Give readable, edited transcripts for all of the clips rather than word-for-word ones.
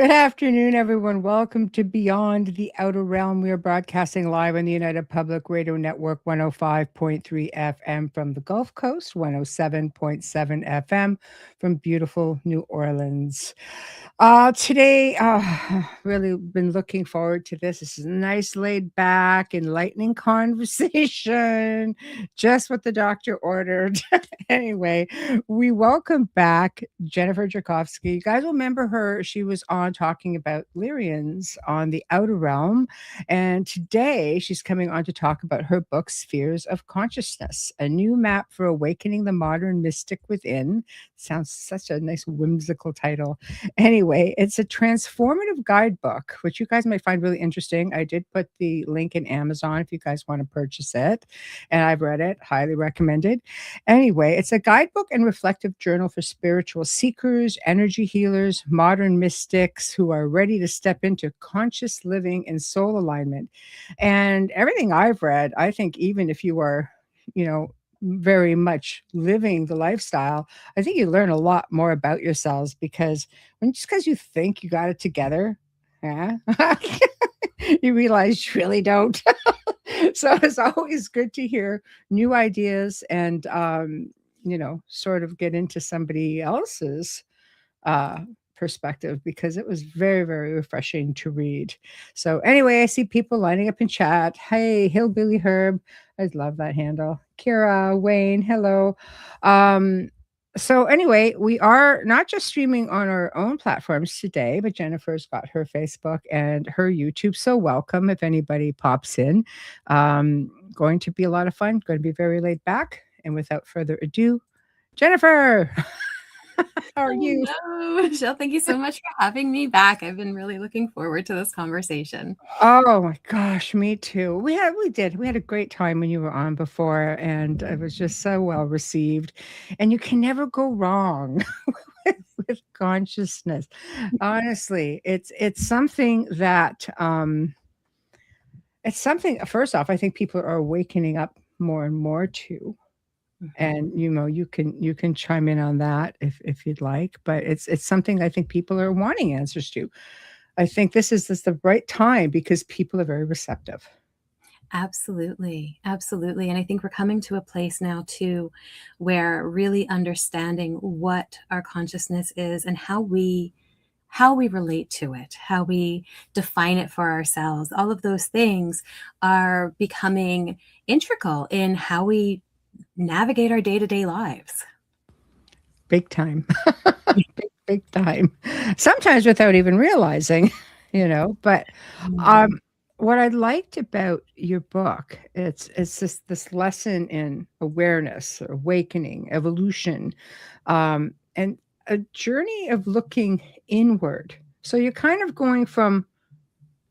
Good afternoon, everyone. Welcome to Beyond the Outer Realm. We are broadcasting live on the United Public Radio Network 105.3 FM from the Gulf Coast, 107.7 FM from beautiful New Orleans. Today, really been looking forward to this. This is a nice, laid back, enlightening conversation, just what the doctor ordered. Anyway, we welcome back Jennifer Jurkofsky. You guys will remember her. She was on talking about Lyrians on the Outer Realm. And today she's coming on to talk about her book, Spheres of Consciousness, a new map for awakening the modern mystic within. Sounds such a nice, whimsical title. Anyway, it's a transformative guidebook, which you guys might find really interesting. I did put the link in Amazon if you guys want to purchase it. And I've read it, highly recommended. Anyway, it's a guidebook and reflective journal for spiritual seekers, energy healers, modern mystics who are ready to step into conscious living and soul alignment. And everything I've read, I think even if you are, very much living the lifestyle, I think you learn a lot more about yourselves because just because you think you got it together, yeah, you realize you really don't. So it's always good to hear new ideas and sort of get into somebody else's uh perspective, because it was very, very refreshing to read. So anyway, I see people lining up in chat. Hey, Hillbilly Herb, I love that handle. Kira, Wayne, hello. So anyway, we are not just streaming on our own platforms today, but Jennifer's got her Facebook and her YouTube. So welcome if anybody pops in. Going to be a lot of fun, going to be very laid back. And without further ado, Jennifer, how are you? Hello, Michelle. Thank you so much for having me back. I've been really looking forward to this conversation. Oh my gosh, me too. We had a great time when you were on before, and it was just so well received. And you can never go wrong with consciousness. Honestly, it's something that it's something. First off, I think people are awakening up more and more to. And you can chime in on that if you'd like, but it's something I think people are wanting answers to. I think this is the right time because people are very receptive. Absolutely. Absolutely. And I think we're coming to a place now too, where really understanding what our consciousness is and how we relate to it, how we define it for ourselves, all of those things are becoming integral in how we navigate our day-to-day lives. Big time. Big time. Sometimes without even realizing, but what I liked about your book, it's this lesson in awareness, awakening, evolution, and a journey of looking inward. So you're kind of going from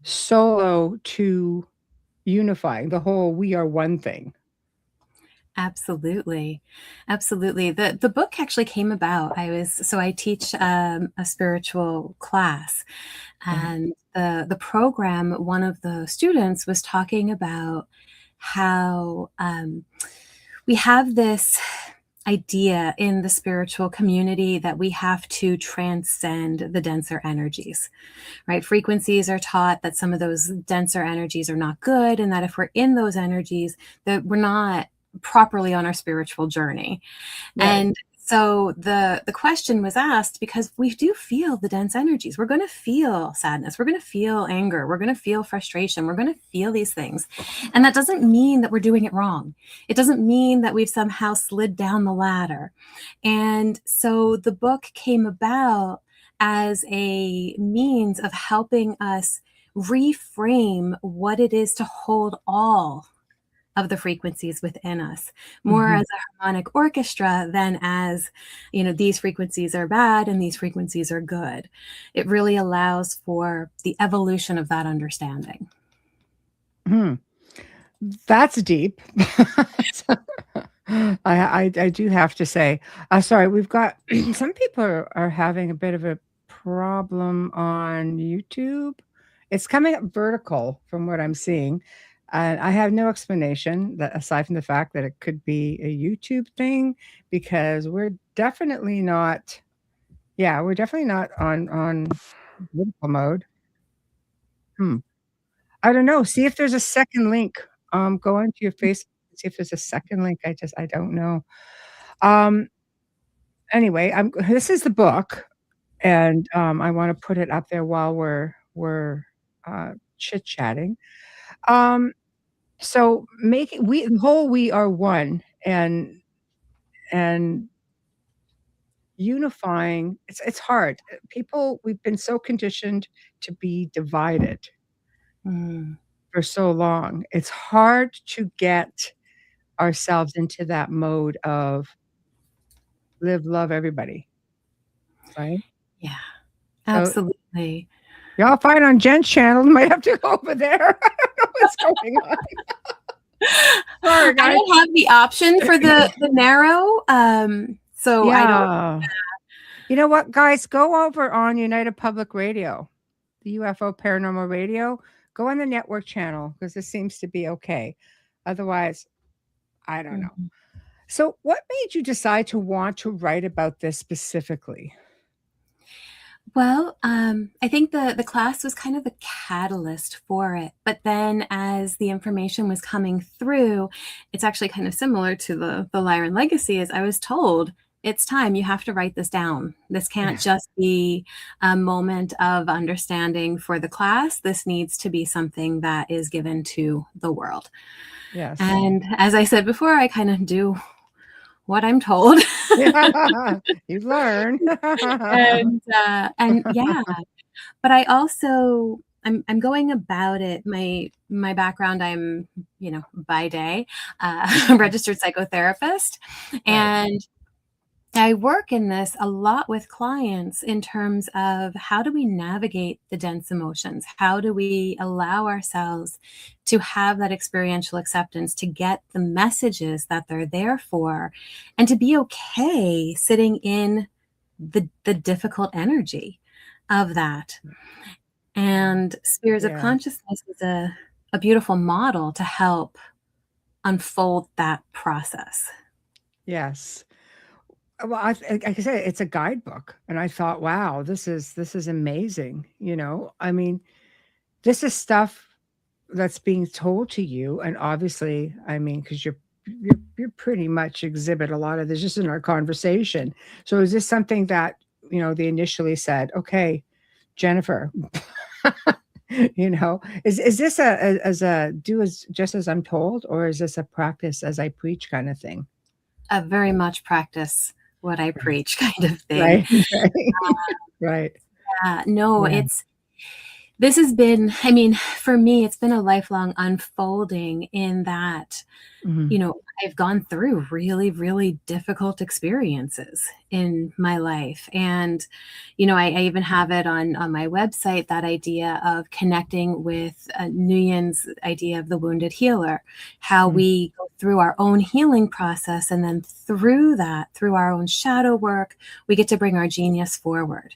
solo to unifying the whole we are one thing. Absolutely. Absolutely. The book actually came about. I teach a spiritual class, and the program, one of the students was talking about how we have this idea in the spiritual community that we have to transcend the denser energies, right? Frequencies are taught that some of those denser energies are not good, and that if we're in those energies, that we're not properly on our spiritual journey. Right. And so the question was asked, because we do feel the dense energies. We're going to feel sadness. We're going to feel anger. We're going to feel frustration. We're going to feel these things. And that doesn't mean that we're doing it wrong. It doesn't mean that we've somehow slid down the ladder. And so the book came about as a means of helping us reframe what it is to hold all of the frequencies within us, more as a harmonic orchestra than as, these frequencies are bad and these frequencies are good. It really allows for the evolution of that understanding. That's deep. I do have to say, sorry, we've got some people are having a bit of a problem on YouTube. It's coming up vertical from what I'm seeing. And I have no explanation that aside from the fact that it could be a YouTube thing, because we're definitely not on Vertical mode. Hmm. I don't know. See if there's a second link. Go into your Facebook and see if there's a second link. I don't know. Um, anyway, this is the book, and I want to put it up there while we're chit-chatting. Um, so making we the whole we are one, and unifying, it's hard. People, we've been so conditioned to be divided Mm. for so long. It's hard to get ourselves into that mode of live, love everybody, right? Yeah, So absolutely. y'all find on Jen's channel, might have to go over there. I don't know what's going on. Sorry, I guys. don't have the option for the narrow, so I don't. Yeah. You know what, guys? Go over on United Public Radio, the UFO Paranormal Radio. Go on the network channel because this seems to be okay. Otherwise, I don't know. Mhm. So, what made you decide to want to write about this specifically? Well, I think the class was kind of the catalyst for it. But then as the information was coming through, it's actually kind of similar to the Lyran Legacy, as I was told, it's time, you have to write this down. This can't just be a moment of understanding for the class. This needs to be something that is given to the world. Yes. And as I said before, I kind of do what I'm told. Yeah, you learn. And yeah, but I also I'm going about it. My background, I'm, by day, a registered psychotherapist, Right. and I work in this a lot with clients in terms of how do we navigate the dense emotions? How do we allow ourselves to have that experiential acceptance, to get the messages that they're there for, and to be okay sitting in the difficult energy of that. And Spheres of Yeah. Consciousness is a beautiful model to help unfold that process. Yes. Well, like I said, it's a guidebook, and I thought, wow, this is amazing. I mean, this is stuff that's being told to you, and obviously, I mean, because you're pretty much exhibit a lot of this just in our conversation. So, is this something that they initially said, okay, Jennifer, is this as a do as just as I'm told, or is this a practice as I preach kind of thing? A very much practice what I preach kind of thing. Right, right, right. No, Yeah. this has been, I mean, for me, it's been a lifelong unfolding in that, Mhm. I've gone through really, really difficult experiences in my life. And, I even have it on my website, that idea of connecting with Nguyen's idea of the wounded healer, how Mm. we go through our own healing process. And then through that, through our own shadow work, we get to bring our genius forward.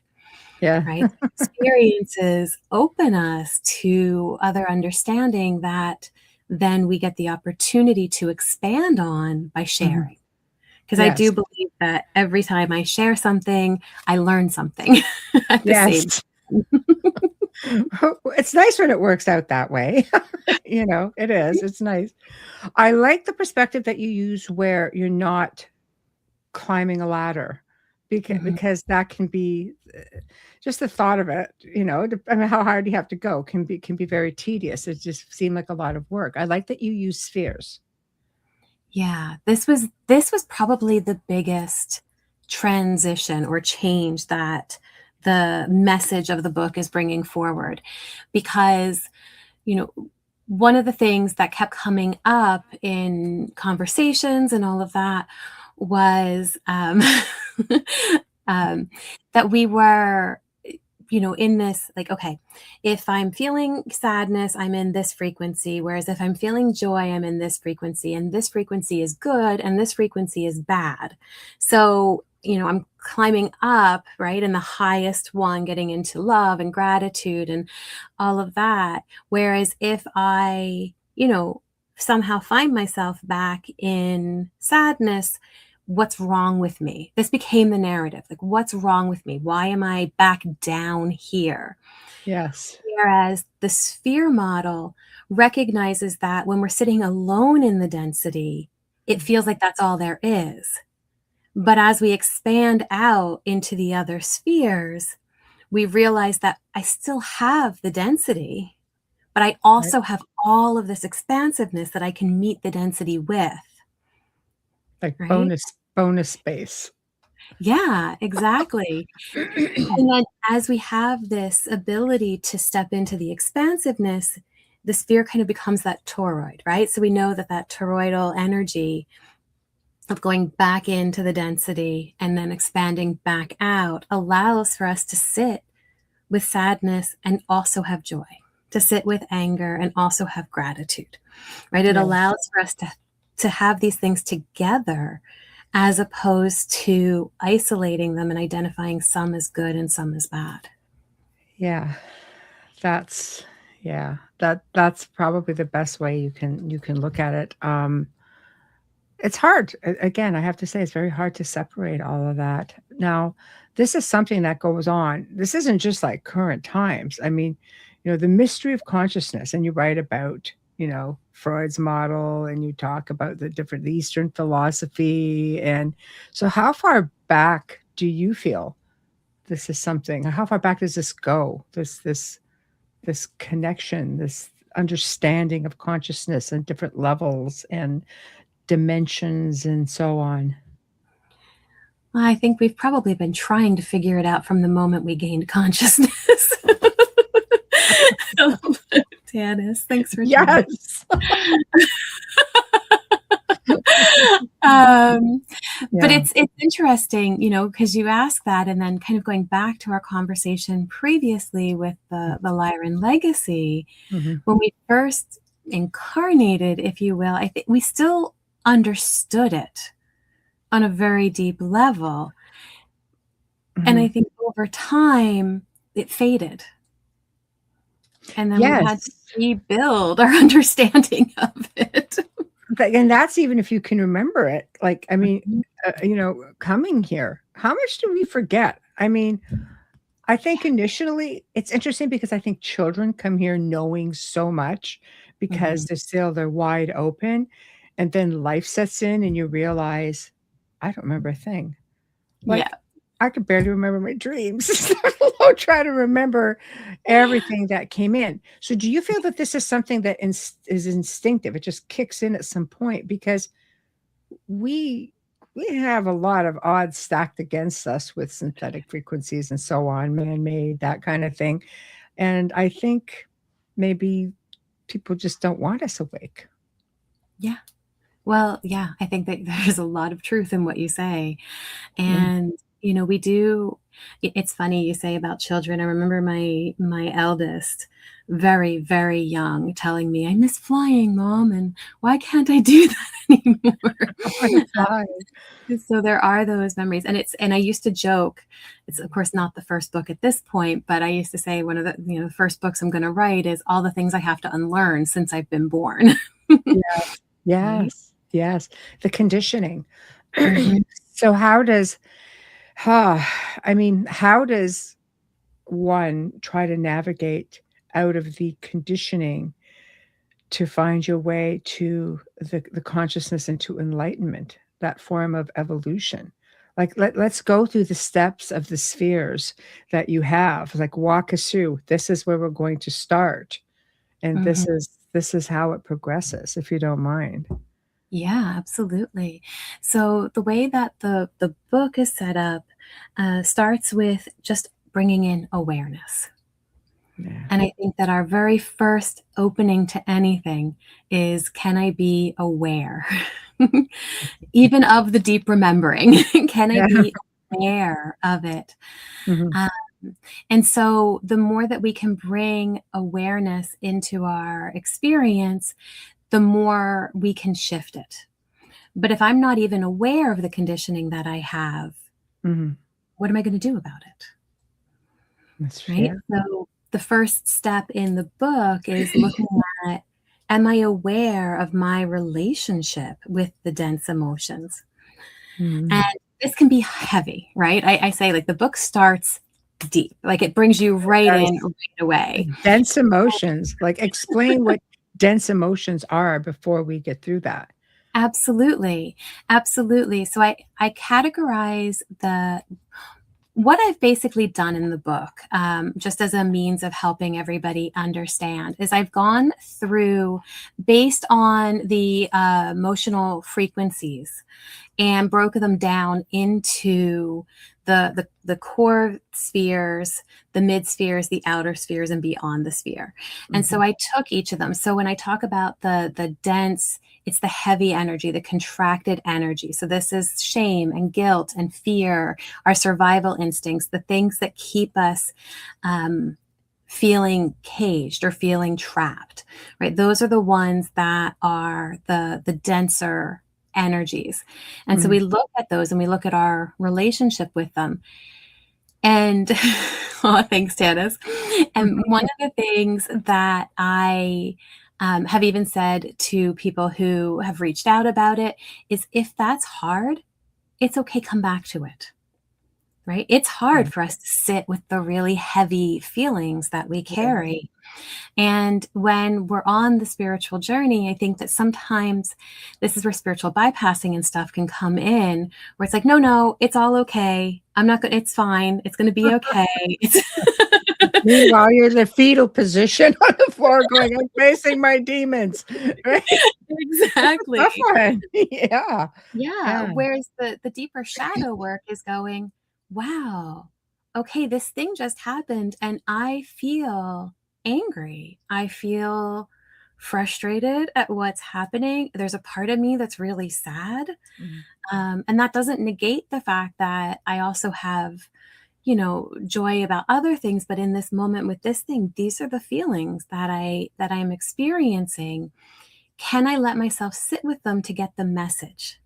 Yeah. Right? Experiences open us to other understanding that then we get the opportunity to expand on by Mhm. sharing. Because I Yes. do believe that every time I share something, I learn something at the same Yes. time. It's nice when it works out that way. It is. It's nice. I like the perspective that you use where you're not climbing a ladder Mhm. because that can be just the thought of it, I mean, how hard you have to go can be very tedious. It just seemed like a lot of work. I like that you use spheres. Yeah, this was probably the biggest transition or change that the message of the book is bringing forward, because you know, one of the things that kept coming up in conversations and all of that was um, that we were, in this, like, okay, if I'm feeling sadness, I'm in this frequency. Whereas if I'm feeling joy, I'm in this frequency. And this frequency is good and this frequency is bad. So, I'm climbing up, right? And the highest one, getting into love and gratitude and all of that. Whereas if I, somehow find myself back in sadness, what's wrong with me? This became the narrative. Like, what's wrong with me? Why am I back down here? Yes. Whereas the sphere model recognizes that when we're sitting alone in the density, it feels like that's all there is. But as we expand out into the other spheres, we realize that I still have the density, but I Right. also have all of this expansiveness that I can meet the density with, Like right? bonus space. Yeah, exactly. And then as we have this ability to step into the expansiveness, the sphere kind of becomes that toroid, right? So we know that that toroidal energy of going back into the density and then expanding back out allows for us to sit with sadness and also have joy, to sit with anger and also have gratitude, right? It Yeah. allows for us to have these things together as opposed to isolating them and identifying some as good and some as bad. Yeah. That's yeah. That's probably the best way you can look at it. It's hard. Again, I have to say it's very hard to separate all of that. Now, this is something that goes on. This isn't just like current times. I mean, the mystery of consciousness, and you write about, Freud's model, and you talk about the Eastern philosophy. And so how far back do you feel this is something? How far back does this go? This connection, this understanding of consciousness and different levels and dimensions and so on. I think we've probably been trying to figure it out from the moment we gained consciousness. Tanis, thanks for sharing. Yes. Um, but Yeah. it's interesting, because you ask that, and then kind of going back to our conversation previously with the Lyran Legacy, Mhm. when we first incarnated, if you will, I think we still understood it on a very deep level. And I Mhm. think over time it faded. And then we had to Yes. rebuild our understanding of it. And that's even if you can remember it. Like, I mean, Mhm. coming here, how much do we forget? I mean, I think initially it's interesting because I think children come here knowing so much because Mhm. they're wide open, and then life sets in and you realize, I don't remember a thing. Yeah. Like, I could barely remember my dreams, let alone try to remember everything that came in. So do you feel that this is something that is instinctive? It just kicks in at some point because we we have a lot of odds stacked against us with synthetic frequencies and so on, man-made, that kind of thing. And I think maybe people just don't want us awake. Yeah. Well, yeah, I think that there's a lot of truth in what you say. Mm. And, we do it's funny you say about children. I remember my eldest, very, very young, telling me, "I miss flying, Mom, and why can't I do that anymore?" I wanna fly. So there are those memories, and I used to joke, it's of course not the first book at this point, but I used to say one of the first books I'm gonna write is all the things I have to unlearn since I've been born. Yes. Right? Yes. Yes. The conditioning. Mhm. So how does huh, I mean, how does one try to navigate out of the conditioning to find your way to the consciousness and to enlightenment, that form of evolution? Like, let's go through the steps of the spheres that you have. Like, walk us through. This is where we're going to start, and Mhm. this is how it progresses, if you don't mind. Yeah, absolutely. So the way that the book is set up starts with just bringing in awareness. Yeah. And I think that our very first opening to anything is, can I be aware? Even of the deep remembering. Can I Yeah. be aware of it? Mhm. Um, and so the more that we can bring awareness into our experience, the more we can shift it. But if I'm not even aware of the conditioning that I have, Mhm. what am I going to do about it? That's Right? yeah. So the first step in the book is looking at, am I aware of my relationship with the dense emotions? Mhm. And this can be heavy, right? I say, like, the book starts deep, like, it brings you right in Nice. right away. Dense emotions. Like, explain what dense emotions are before we get through that. Absolutely, absolutely. So I categorize the what I've basically done in the book, just as a means of helping everybody understand, is I've gone through based on the emotional frequencies and broke them down into the core spheres, the mid spheres, the outer spheres, and beyond the sphere. And so Mhm. I took each of them. So when I talk about the dense, it's the heavy energy, the contracted energy. So this is shame and guilt and fear, our survival instincts, the things that keep us feeling caged or feeling trapped, right? Those are the ones that are the denser energies. And so Mhm. we look at those and we look at our relationship with them. And oh, thanks, Janice. And Mhm. one of the things that I have even said to people who have reached out about it is, if that's hard, it's okay, come back to it. Right? It's hard Right. for us to sit with the really heavy feelings that we Yeah. carry. And when we're on the spiritual journey, I think that sometimes this is where spiritual bypassing and stuff can come in, where it's like, no, no, it's all okay. I'm not going to, it's fine. It's going to be okay. It's Meanwhile, you're in the fetal position on the floor going, "I'm facing my demons." Right? exactly. Tough one. Yeah. Yeah. Yeah. Whereas the deeper shadow work is going, wow, okay, this thing just happened and I feel angry. I feel frustrated at what's happening. There's a part of me that's really sad. Mhm. And that doesn't negate the fact that I also have, you know, joy about other things. But in this moment with this thing, these are the feelings that I'm experiencing. Can I let myself sit with them to get the message?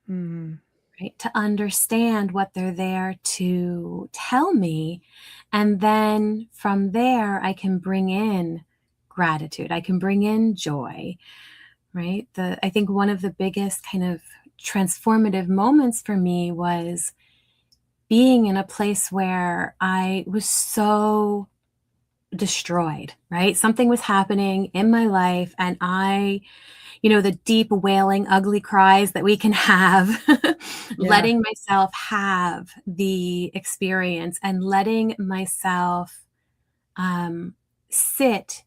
Mhm. Right? To understand what they're there to tell me. And then from there, I can bring in gratitude. I can bring in joy, right? I think one of the biggest kind of transformative moments for me was being in a place where I was so destroyed, right? Something was happening in my life and you know, the deep wailing, ugly cries that we can have, Yeah. letting myself have the experience and letting myself sit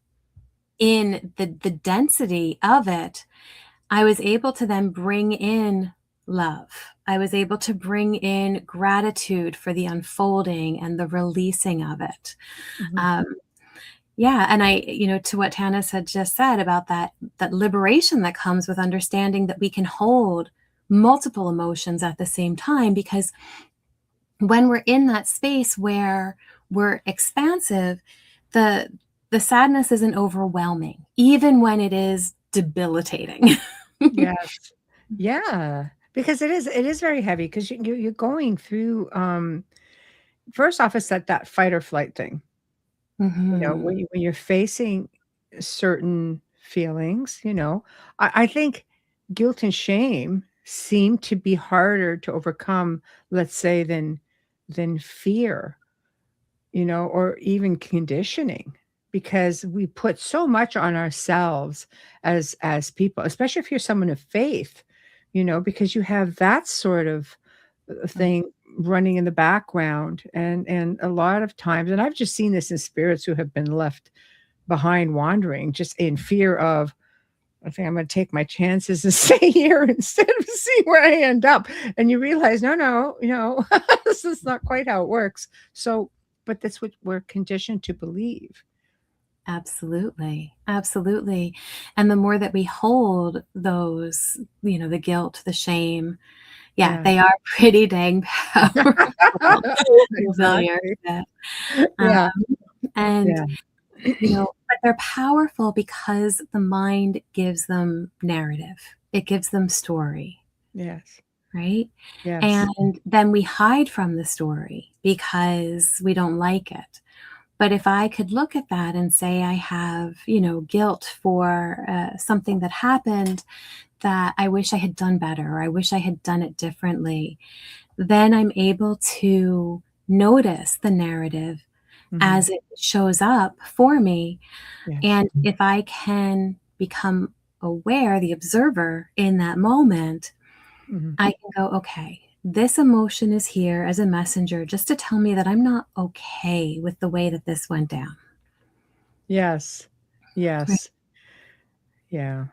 in the density of it, I was able to then bring in love. I was able to bring in gratitude for the unfolding and the releasing of it. Mhm. Um, yeah, and you know, to what Tanis had just said about that liberation that comes with understanding that we can hold multiple emotions at the same time, because when we're in that space where we're expansive, the the sadness isn't overwhelming, even when it is debilitating. Yes. Yeah. Because it is very heavy 'cause you're going through, first off, it's that fight or flight thing. Mhm. When you're facing certain feelings, I think guilt and shame seem to be harder to overcome, let's say, than fear, or even conditioning, because we put so much on ourselves as people, especially if you're someone of faith, because you have that sort of thing running in the background, and a lot of times, and I've just seen this in spirits who have been left behind wandering just in fear of, I think I'm gonna take my chances and stay here instead of see where I end up. And you realize, no, no, this is not quite how it works. So, but that's what we're conditioned to believe. Absolutely, absolutely, and the more that we hold those, you know, the guilt, the shame, yeah, Yeah. they are pretty dang powerful. I'm familiar Exactly. with it. Um, Yeah. and, Yeah. you know, but they're powerful because the mind gives them narrative. It gives them story, Yes. right? Yes. And then we hide from the story because we don't like it. But if I could look at that and say I have, guilt for something that happened that I wish I had done better, or I wish I had done it differently, then I'm able to notice the narrative Mhm. as it shows up for me. Yes. And if I can become aware, the observer in that moment, Mhm. I can go, okay, this emotion is here as a messenger just to tell me that I'm not okay with the way that this went down. Yes. Right. Yes. Yeah.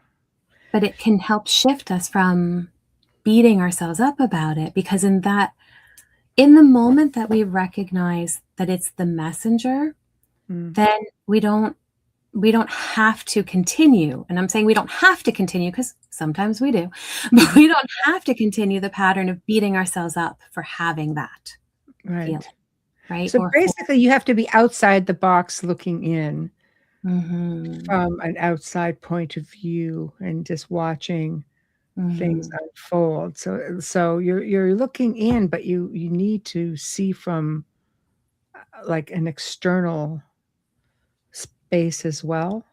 But it can help shift us from beating ourselves up about it, because in the moment that we recognize that it's the messenger, Mm. then we don't have to continue. And I'm saying we don't have to continue because sometimes we do, but Mhm. we don't have to continue the pattern of beating ourselves up for having that feeling, Right. right? So Or for basically, you have to be outside the box looking in mhm, from an outside point of view and just watching things mhm. unfold. So you're looking in, but you need to see from, like, an external space as well.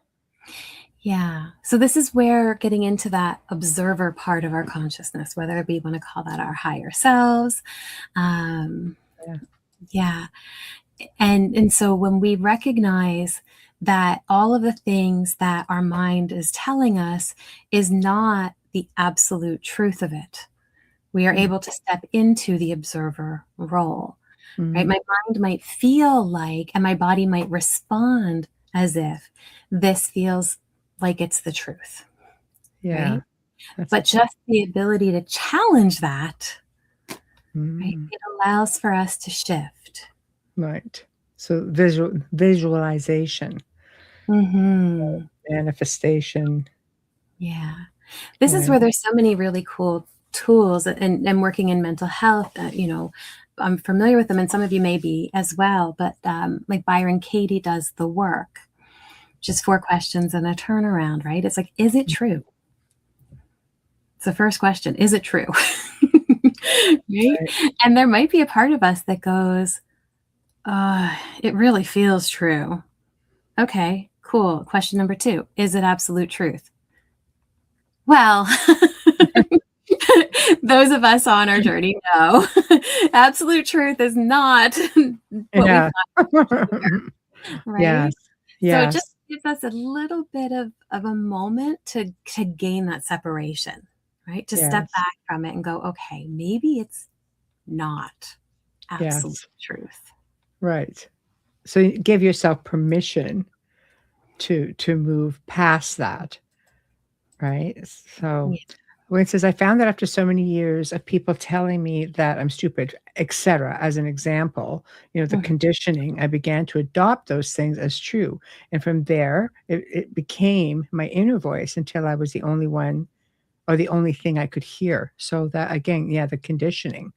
Yeah. So this is where getting into that observer part of our consciousness, whether we want to call that our higher selves. Um, Yeah. yeah. And so when we recognize that all of the things that our mind is telling us is not the absolute truth of it, we are Mm. able to step into the observer role, right? Mhm. My mind might feel like, and my body might respond as if this feels like it's the truth, Yeah. right? That's But just the ability to challenge that, right? mm, It allows for us to shift. right. So visualization, Hmm. manifestation, Yeah. This is right? where there's so many really cool tools, and working in mental health, I'm familiar with them, and some of you may be as well, but like Byron Katie does the work, just 4 questions and a turnaround, right? It's like, is it true? It's the first question. Is it true? Right? Right. And there might be a part of us that goes, it really feels true. Okay, cool. Question number 2. Is it absolute truth? Well, those of us on our journey know absolute truth is not what we Yeah. find here, right? Yes. So it just Yes. gives us a little bit of a moment to gain that separation, right? To step Yes. back from it and go, okay, maybe it's not absolute Yes. truth. Right. So you give yourself permission to move past that, right? So Yeah. when it says, "I found that after so many years of people telling me that I'm stupid," etcetera, as an example, the Mhm. conditioning, I began to adopt those things as true, and from there, it became my inner voice until I was the only one or the only thing I could hear. So that again, yeah, the conditioning.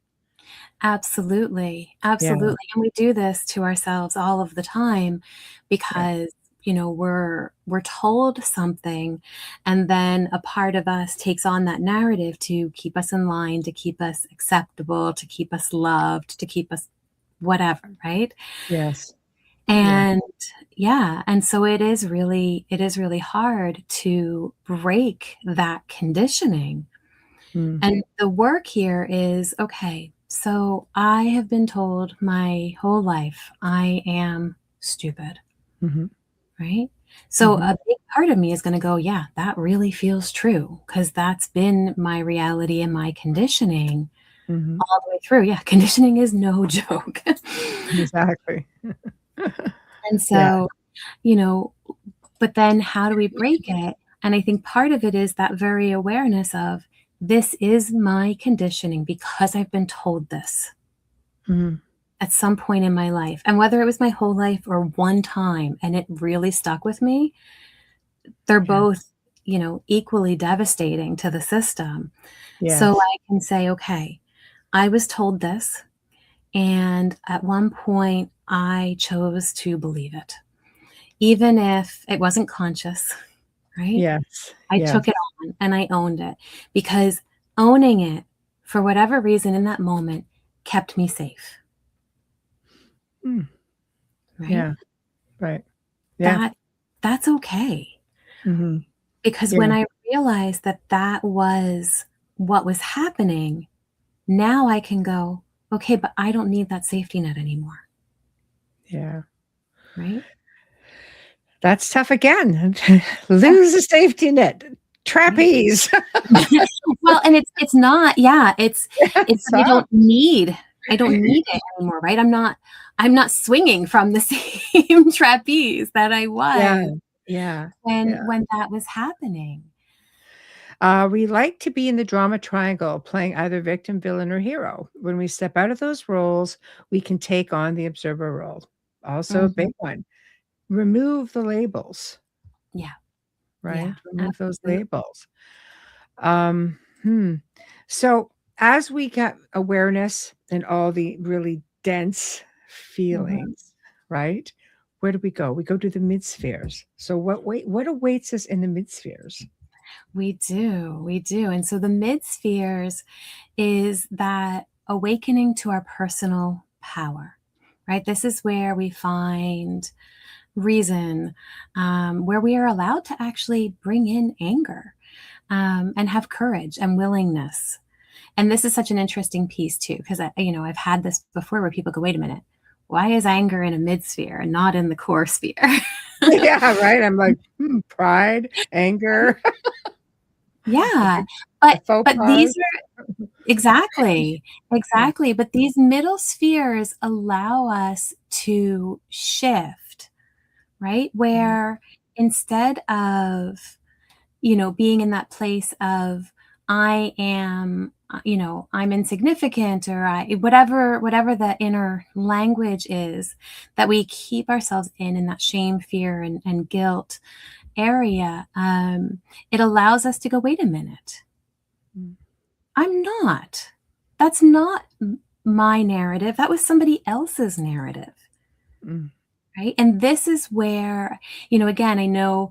Absolutely, Yeah. absolutely, and we do this to ourselves all of the time Yeah. because, we're told something, and then a part of us takes on that narrative to keep us in line, to keep us acceptable, to keep us loved, to keep us whatever, right? Yes. Yeah. And yeah, and so it is really hard to break that conditioning. Mm. And the work here is, okay, so I have been told my whole life I am stupid, Mhm. right? So Mhm. a big part of me is going to go, yeah, that really feels true because that's been my reality and my conditioning Mhm. all the way through. Yeah, conditioning is no joke. Exactly. And Yeah. so, you know, but then how do we break it? And I think part of it is that very awareness of this is my conditioning because I've been told this Mhm. at some point in my life. And whether it was my whole life or one time and it really stuck with me, they're Yeah. both, equally devastating to the system. So Yes. I can say, okay, I was told this. And at one point, I chose to believe it, even if it wasn't conscious, right? Yes. I Yes. took it on and I owned it because owning it, for whatever reason in that moment, kept me safe, Mm. right? Yeah. Right. Yeah. That's okay. Mm-hmm. Because when Yeah. I realized that that was what was happening, now I can go, okay, but I don't need that safety net anymore. Yeah. Right? That's tough again. Yeah. Lose the safety net. Right. Trapeze. Well, and it's not, yeah, it's It's that tough. I don't need it anymore, right? I'm not swinging from the same trapeze that I Yeah. was Yeah. when Yeah. that was happening. We like to be in the drama triangle, playing either victim, villain, or hero. When we step out of those roles, we can take on the observer role. Also, a Mhm. big one. Remove the labels, Yeah. right? Yeah. Remove those Absolutely. labels. Um, hmm. So as we get awareness and all the really dense Mhm. feelings, right? Where do we go? We go to the mid spheres. So what awaits us in the mid spheres? We do. We do. And so the mid spheres is that awakening to our personal power, right? This is where we find reason, where we are allowed to actually bring in anger, and have courage and willingness. And this is such an interesting piece too, because I've had this before where people go, "Wait a minute, why is anger in a mid sphere and not in the core sphere?" Yeah, right. I'm like, pride, anger, a Yeah, big a but faux but pas. these are exactly, Yeah. exactly. But these middle spheres allow us to shift, right? Mhm. Where instead of, being in that place of I am, I'm insignificant, or whatever the inner language is that we keep ourselves in that shame, fear, and guilt area, it allows us to go, wait a minute, Mm, I'm not. That's not my narrative. That was somebody else's narrative. mm, Right. And this is where, again, I know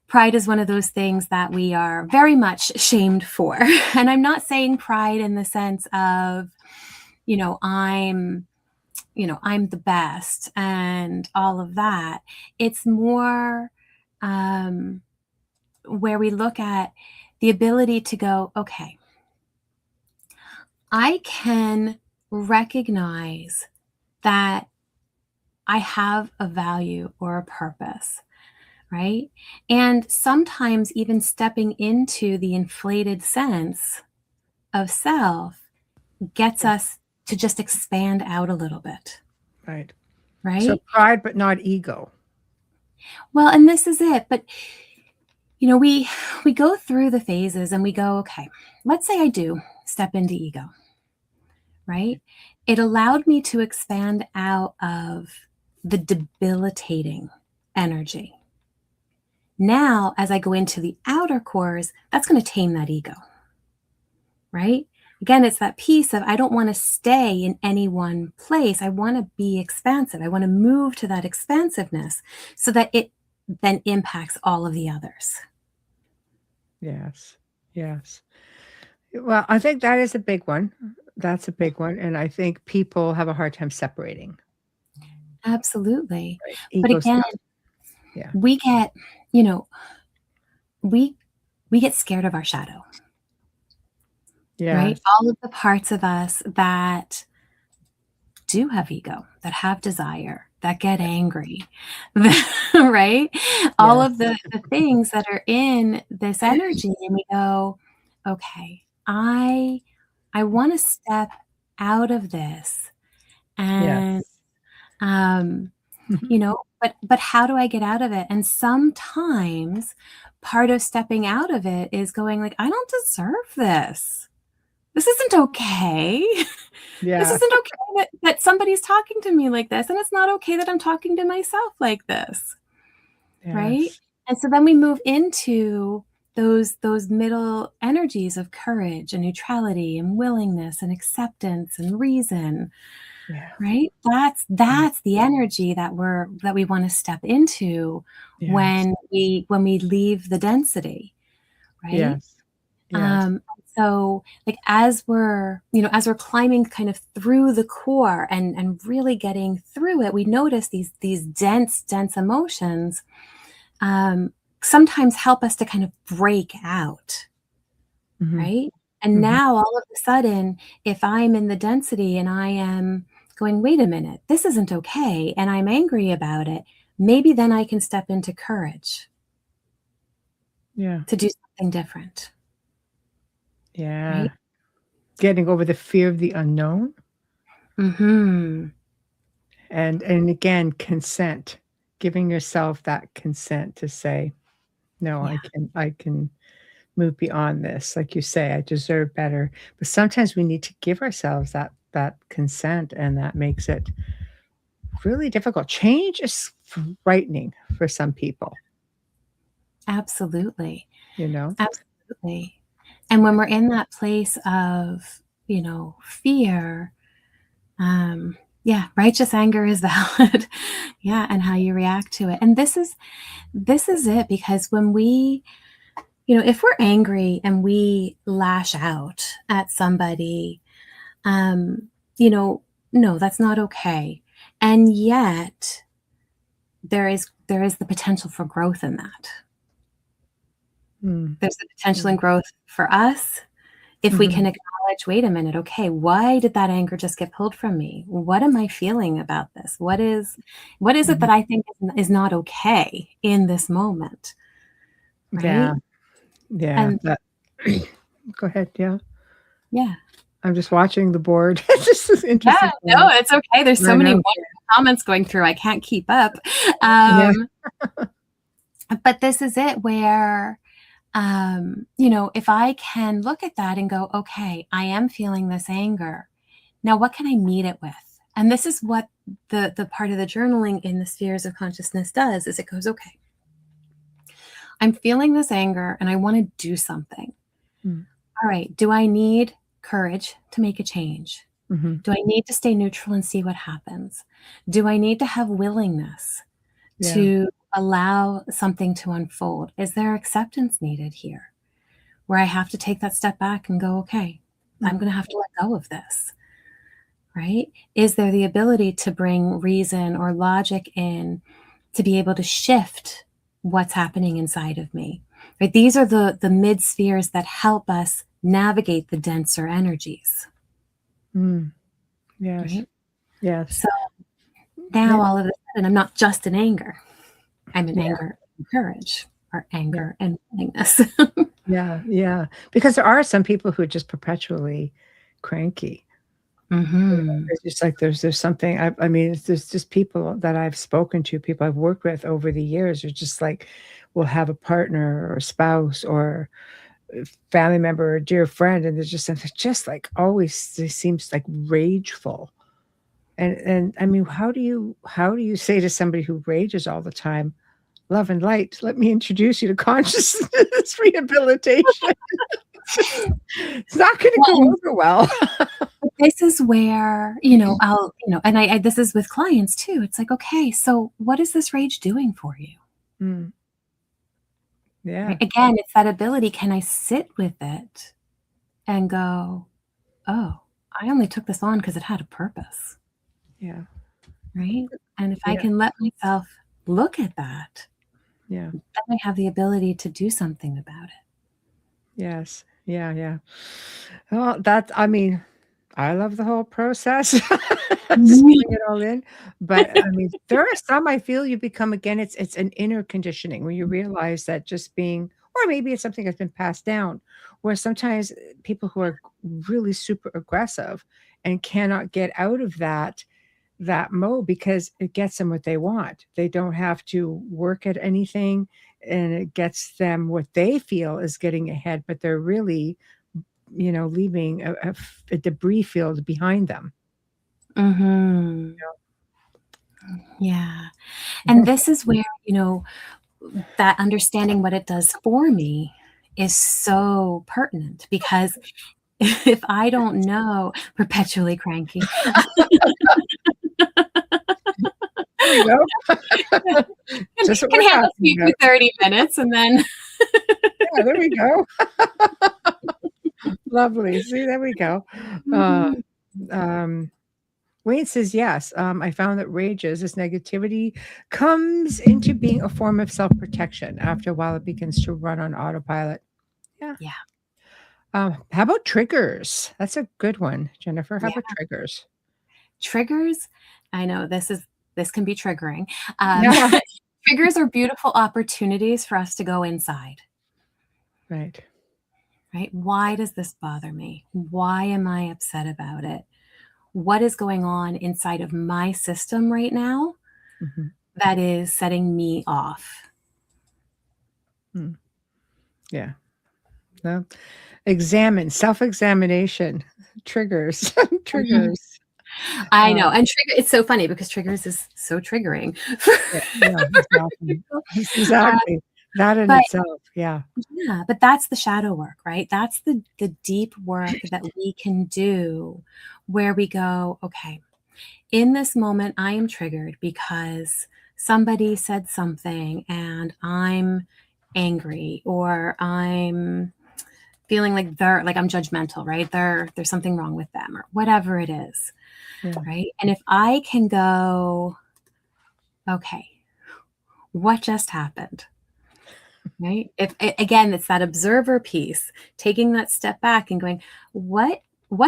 pride is one of those things that we are very much shamed for. And I'm not saying pride in the sense of, you know, I'm, I'm the best and all of that. It's more, um, where we look at the ability to go, okay, I can recognize that I have a value or a purpose, right? And sometimes even stepping into the inflated sense of self gets yeah, us to just expand out a little bit, right. So right? pride, but not ego. Well, and this is it. But we go through the phases and we go, okay, let's say I do step into ego, right? It allowed me to expand out of the debilitating energy. Now, as I go into the outer cores, that's going to tame that ego, right? Again, it's that piece of I don't want to stay in any one place. I want to be expansive. I want to move to that expansiveness so that it then impacts all of the others. Yes. Yes. Well, I think that is a big one. That's a big one. And I think people have a hard time separating, Absolutely. right? But Ego again, stuff. Yeah. we get, you know, we we get scared of our shadow, right? Yes. All of the parts of us that do have ego, that have desire, that get angry, right? All of Yes. the things that are in this energy, and we go, okay, I want to step out of this, and Yes. um, but how do I get out of it? And sometimes part of stepping out of it is going like, I don't deserve this. This isn't okay. This Yeah. isn't okay that somebody's talking to me like this, and it's not okay that I'm talking to myself like this, right? Yes. And so then we move into those middle energies of courage and neutrality and willingness and acceptance and reason, Yeah. right? Mm. That's the energy that we want to step into Yes. when we leave the density, right? Yes. Yes. So like as we're, as we're climbing kind of through the core and really getting through it, we notice these dense emotions sometimes help us to kind of break out, right? And now all of a sudden, if I'm in the density and I am going, wait a minute, this isn't okay, and I'm angry about it, maybe then I can step into courage Yeah. to do something different, Yeah. right? Getting over the fear of the unknown. Mm-hmm. And again, consent, giving yourself that consent to say, no, Yeah, I can move beyond this. Like you say, I deserve better. But sometimes we need to give ourselves that consent, and that makes it really difficult. Change is frightening for some people, absolutely. you know? Absolutely. And when we're in that place of, fear, yeah, righteous anger is valid. Yeah, and how you react to it. And this is it, because when we, if we're angry and we lash out at somebody, um, no, that's not okay. And yet there is the potential for growth in that. Mm, There's the potential yeah. in growth for us if we can Mhm, acknowledge, wait a minute, okay, why did that anger just get pulled from me? What am I feeling about this? What is it mhm. that I think is not okay in this moment, Yeah, right? yeah, And that go ahead, yeah. yeah. I'm just watching the board. This is Yeah, interesting for no, me. it's okay. There's so I many know. wonderful comments going through. I can't keep up. Yeah. But this is it where, if I can look at that and go, okay, I am feeling this anger. Now, what can I meet it with? And this is what the part of the journaling in the spheres of consciousness does, is it goes, okay, I'm feeling this anger and I want to do something. Mm, All right, do I need courage to make a change? mhm. Do I need to stay neutral and see what happens? Do I need to have willingness Yeah. to allow something to unfold? Is there acceptance needed here, where I have to take that step back and go, okay, I'm Mm, going to have to let go of this, right? Is there the ability to bring reason or logic in to be able to shift what's happening inside of me? Right? These are the mid spheres that help us navigate the denser energies, mm. Yes, right? yes. So Yeah, now all of a sudden, I'm not just in anger. I'm in yeah, anger and courage, or yeah, anger and willingness. yeah, yeah. Because there are some people who are just perpetually cranky. You know, Hmm. it's just like there's something I mean, there's just people that I've spoken to, people I've worked with over the years are just like will have a partner or a spouse or a family member or a dear friend, and they're just like always they seems like rageful. And I mean, how do you say to somebody who rages all the time, "Love and light, let me introduce you to consciousness rehabilitation." It's not gonna Well, go and over well. this is where, I'll, and I this is with clients too. It's like, okay, so what is this rage doing for you? Mm, Right? yeah, Again, it's that ability. Can I sit with it and go, oh, I only took this on because it had a purpose, yeah, right? And if I yeah, can let myself look at that, yeah. then I have the ability to do something about it. Yes. Yeah, yeah. Well, I mean, I love the whole process. Just Mhm. bring it all in. But I mean, there are some I feel you become again, it's an inner conditioning where you realize that just being or maybe it's something that's been passed down, where sometimes people who are really super aggressive and cannot get out of that mode because it gets them what they want. They don't have to work at anything and it gets them what they feel is getting ahead, but they're really, leaving a debris field behind them. Mhm. Yeah. And this is where, that understanding what it does for me is so pertinent, because if I don't know, perpetually cranky. There we go. Just what Can we're handle talking you for about. 30 minutes and then Yeah, there we go. Lovely. See, there we go. Uh, Mhm. um, Wayne says, yes, I found that rages, this negativity comes into being a form of self-protection. After a while, it begins to run on autopilot. Yeah. Yeah, How about triggers? That's a good one, Jennifer. How yeah. about triggers? Triggers, I know this can be triggering. Um, Yeah. triggers are beautiful opportunities for us to go inside, Right. right? Why does this bother me? Why am I upset about it? What is going on inside of my system right now Mhm. that is setting me off? Mm. Yeah. No. Examine, self-examination, triggers, Mhm. triggers. I know, Uh, and it's so funny because triggers is so triggering. yeah, yeah, exactly. People. Uh, Exactly. That in but itself, yeah. yeah, but that's the shadow work, right? That's the deep work that we can do where we go, okay, in this moment, I am triggered because somebody said something and I'm angry or I'm feeling like I'm judgmental, right? There's something wrong with them or whatever it is, Yeah. right? And if I can go, okay, what just happened? Right? If again, it's that observer piece, taking that step back and going, what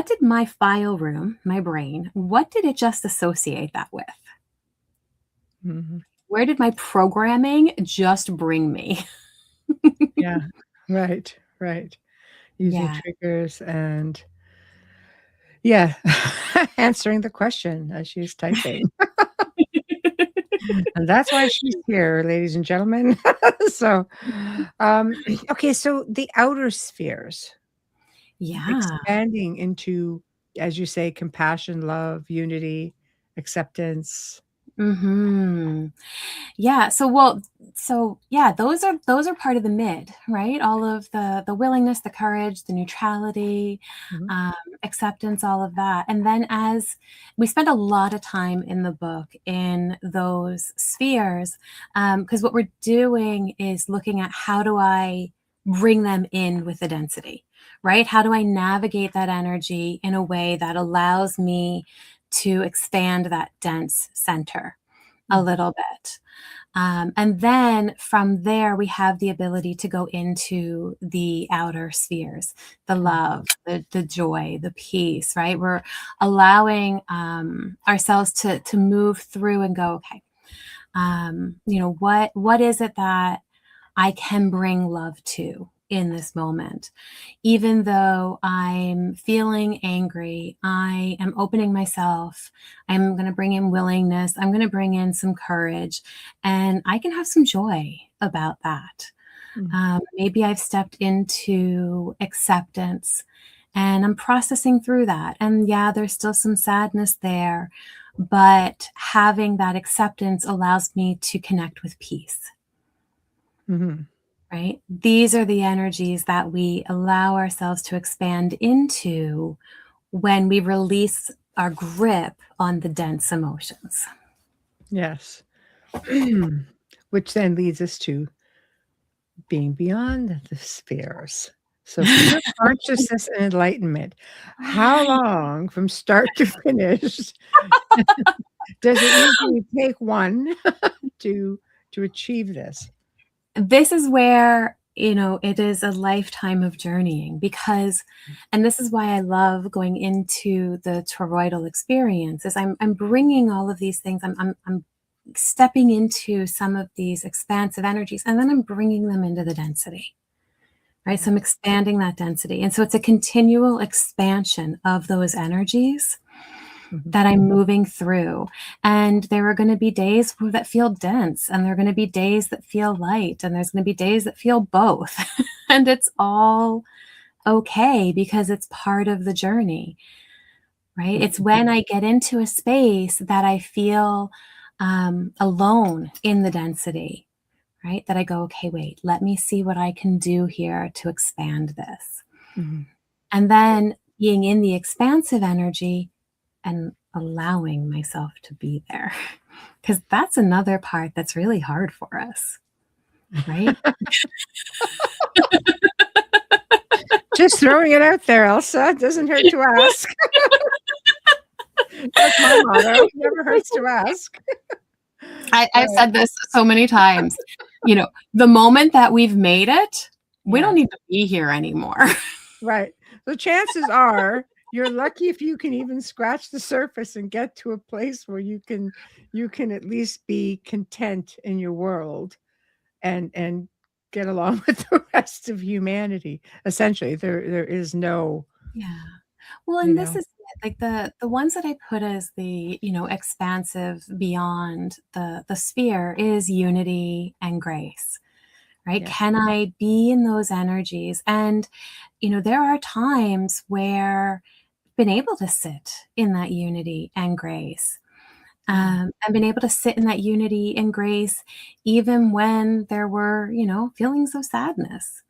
did my file room, my brain, what did it just associate that with? Mhm. Where did my programming just bring me? Yeah. Right, right. Using Yeah. triggers and yeah, answering the question as she's typing. And that's why she's here, ladies and gentlemen. So, um, okay, so the outer spheres, Yeah. expanding into, as you say, compassion, love, unity, acceptance. Mhm. Yeah, so yeah, those are part of the mid, right? All of the willingness, the courage, the neutrality, Mhm, um, acceptance, all of that. And then as we spend a lot of time in the book in those spheres, because what we're doing is looking at how do I bring them in with the density, right? How do I navigate that energy in a way that allows me to expand that dense center a mm, little bit? And then from there, we have the ability to go into the outer spheres, the mm, love, the joy, the peace, right? We're allowing ourselves to move through and go, okay, what is it that I can bring love to in this moment? Even though I'm feeling angry, I am opening myself. I'm going to bring in willingness. I'm going to bring in some courage, and I can have some joy about that. mm, Maybe I've stepped into acceptance and I'm processing through that. And yeah, there's still some sadness there, but having that acceptance allows me to connect with peace. mhm. Right? These are the energies that we allow ourselves to expand into when we release our grip on the dense emotions. Yes. Which then leads us to being beyond the spheres. So pure consciousness and enlightenment. How long from start to finish does it usually take one to achieve this? This is where, it is a lifetime of journeying because, and this is why I love going into the toroidal experience, is I'm bringing all of these things. I'm stepping into some of these expansive energies, and then I'm bringing them into the density. Right. So Right. I'm expanding that density. And so it's a continual expansion of those energies Mhm, that I'm moving through. And there are going to be days that feel dense, and there are going to be days that feel light, and there's going to be days that feel both. And it's all okay because it's part of the journey, right? It's mhm, when I get into a space that I feel alone in the density, right? That I go, okay, wait, let me see what I can do here to expand this. mhm. And then being in the expansive energy and allowing myself to be there. Because that's another part that's really hard for us, right? Just throwing it out there, Elsa. It doesn't hurt to ask. That's my motto. Never hurts to ask. I've said this so many times. The moment that we've made it, we don't need to be here anymore. Right. So chances are you're lucky if you can even scratch the surface and get to a place where you can at least be content in your world and get along with the rest of humanity. Essentially, there is no. Yeah. Well, and this is it. Like the ones that I put as the, expansive beyond the sphere is unity and grace, right? Yeah. Can I be in those energies? And, there are times where I've been able to sit in that unity and grace. I've been able to sit in that unity and grace even when there were, feelings of sadness.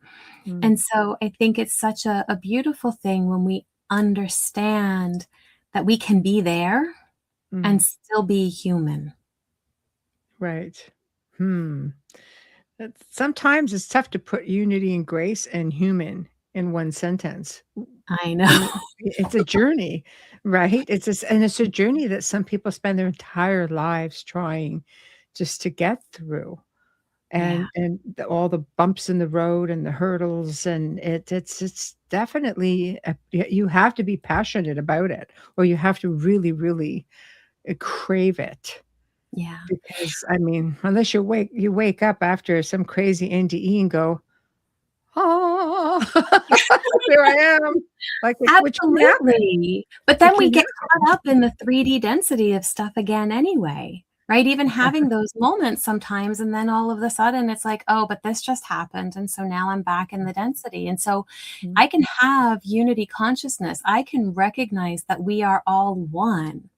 And so I think it's such a beautiful thing when we understand that we can be there and still be human. Right. Sometimes it's tough to put unity and grace and human in one sentence. I know. It's a journey, right? It's a journey that some people spend their entire lives trying just to get through. And all the bumps in the road and the hurdles, and it's definitely you have to be passionate about it, or you have to really, really crave it. Yeah. Because I mean, unless you wake up after some crazy NDE and go, oh, here I am. Like, which can happen. Absolutely. But then we get caught up in the 3D density of stuff again anyway, right? Even having those moments sometimes, and then all of a sudden it's like, oh, but this just happened. And so now I'm back in the density. And so I can have unity consciousness. I can recognize that we are all one,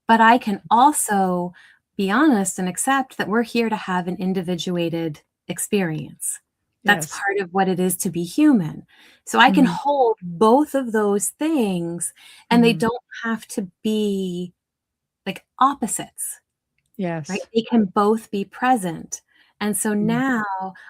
but I can also be honest and accept that we're here to have an individuated experience. That's part of what it is to be human. So I can hold both of those things, and they don't have to be like opposites. Yes. Right? They can both be present. And so now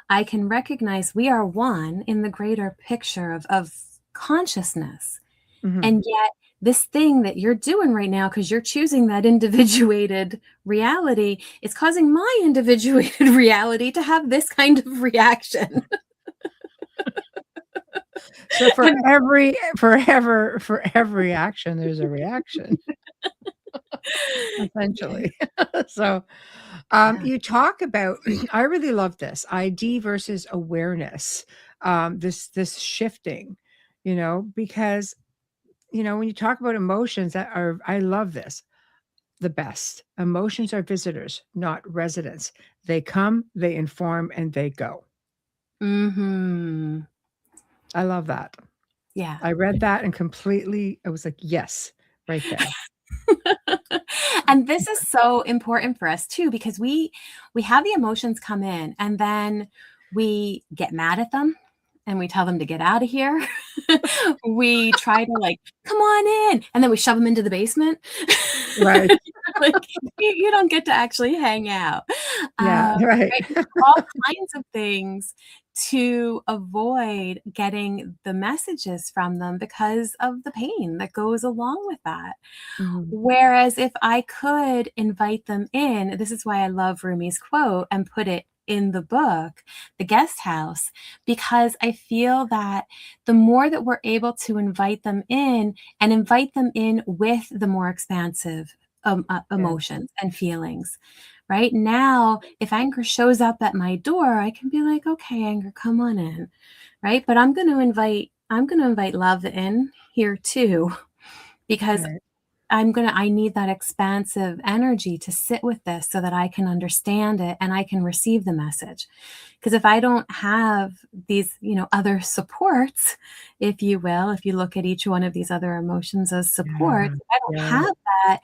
I can recognize we are one in the greater picture of consciousness. And yet this thing that you're doing right now, because you're choosing that individuated reality, is causing my individuated reality to have this kind of reaction. So for every action, there's a reaction. Essentially. So you talk about, I really love this ID versus awareness, this shifting, because when you talk about emotions I love this. The best emotions are visitors, not residents. They come, they inform, and they go. I love that. Yeah. I read that and completely, I was like, yes, right there. And this is so important for us too, because we have the emotions come in and then we get mad at them and we tell them to get out of here. We try to like, come on in. And then we shove them into the basement. Right. Like, you don't get to actually hang out. Yeah, right. All kinds of things to avoid getting the messages from them because of the pain that goes along with that. Whereas if I could invite them in, this is why I love Rumi's quote and put it in the book, The Guest House, because I feel that the more that we're able to invite them in and invite them in with the more expansive emotions and feelings. Right now, if anger shows up at my door, I can be like, okay, anger, come on in. Right. But I'm going to invite love in here too, because I need that expansive energy to sit with this so that I can understand it and I can receive the message. Because if I don't have these, other supports, if you will, if you look at each one of these other emotions as supports, if I don't have that,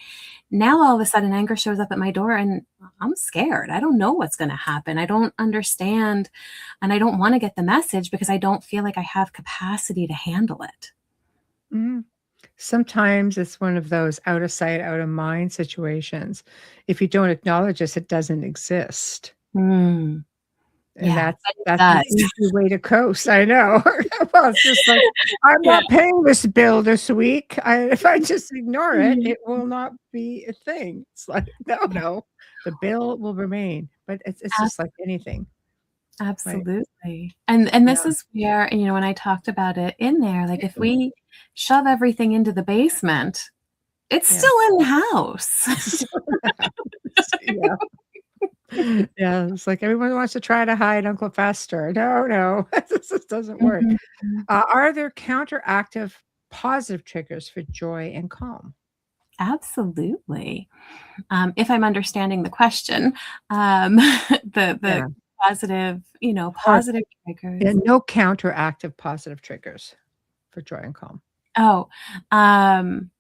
now all of a sudden anger shows up at my door and I'm scared. I don't know what's going to happen. I don't understand. And I don't want to get the message because I don't feel like I have capacity to handle it. Sometimes it's one of those out of sight, out of mind situations. If you don't acknowledge this, it doesn't exist. And Yeah, but it that's an does. easy way to coast, I know. Well, it's just like, "I'm Yeah. not paying this bill this week. If I just ignore it, Mhm. it will not be a thing." It's like, "No, Yeah, no, the bill will remain." But it's ab just like anything, right? absolutely. And this Yeah, is where, when I talked about it in there, like, if yeah, we shove everything into the basement, it's yeah. still in the house. So that's yeah. Yeah, it's like everyone wants to try to hide Uncle Fester. No, no, this just doesn't work. Mhm. Are there counteractive positive triggers for joy and calm? Absolutely. If I'm understanding the question, the Yeah. positive, Or positive yeah, triggers. no counteractive positive triggers for joy and calm. Oh, um,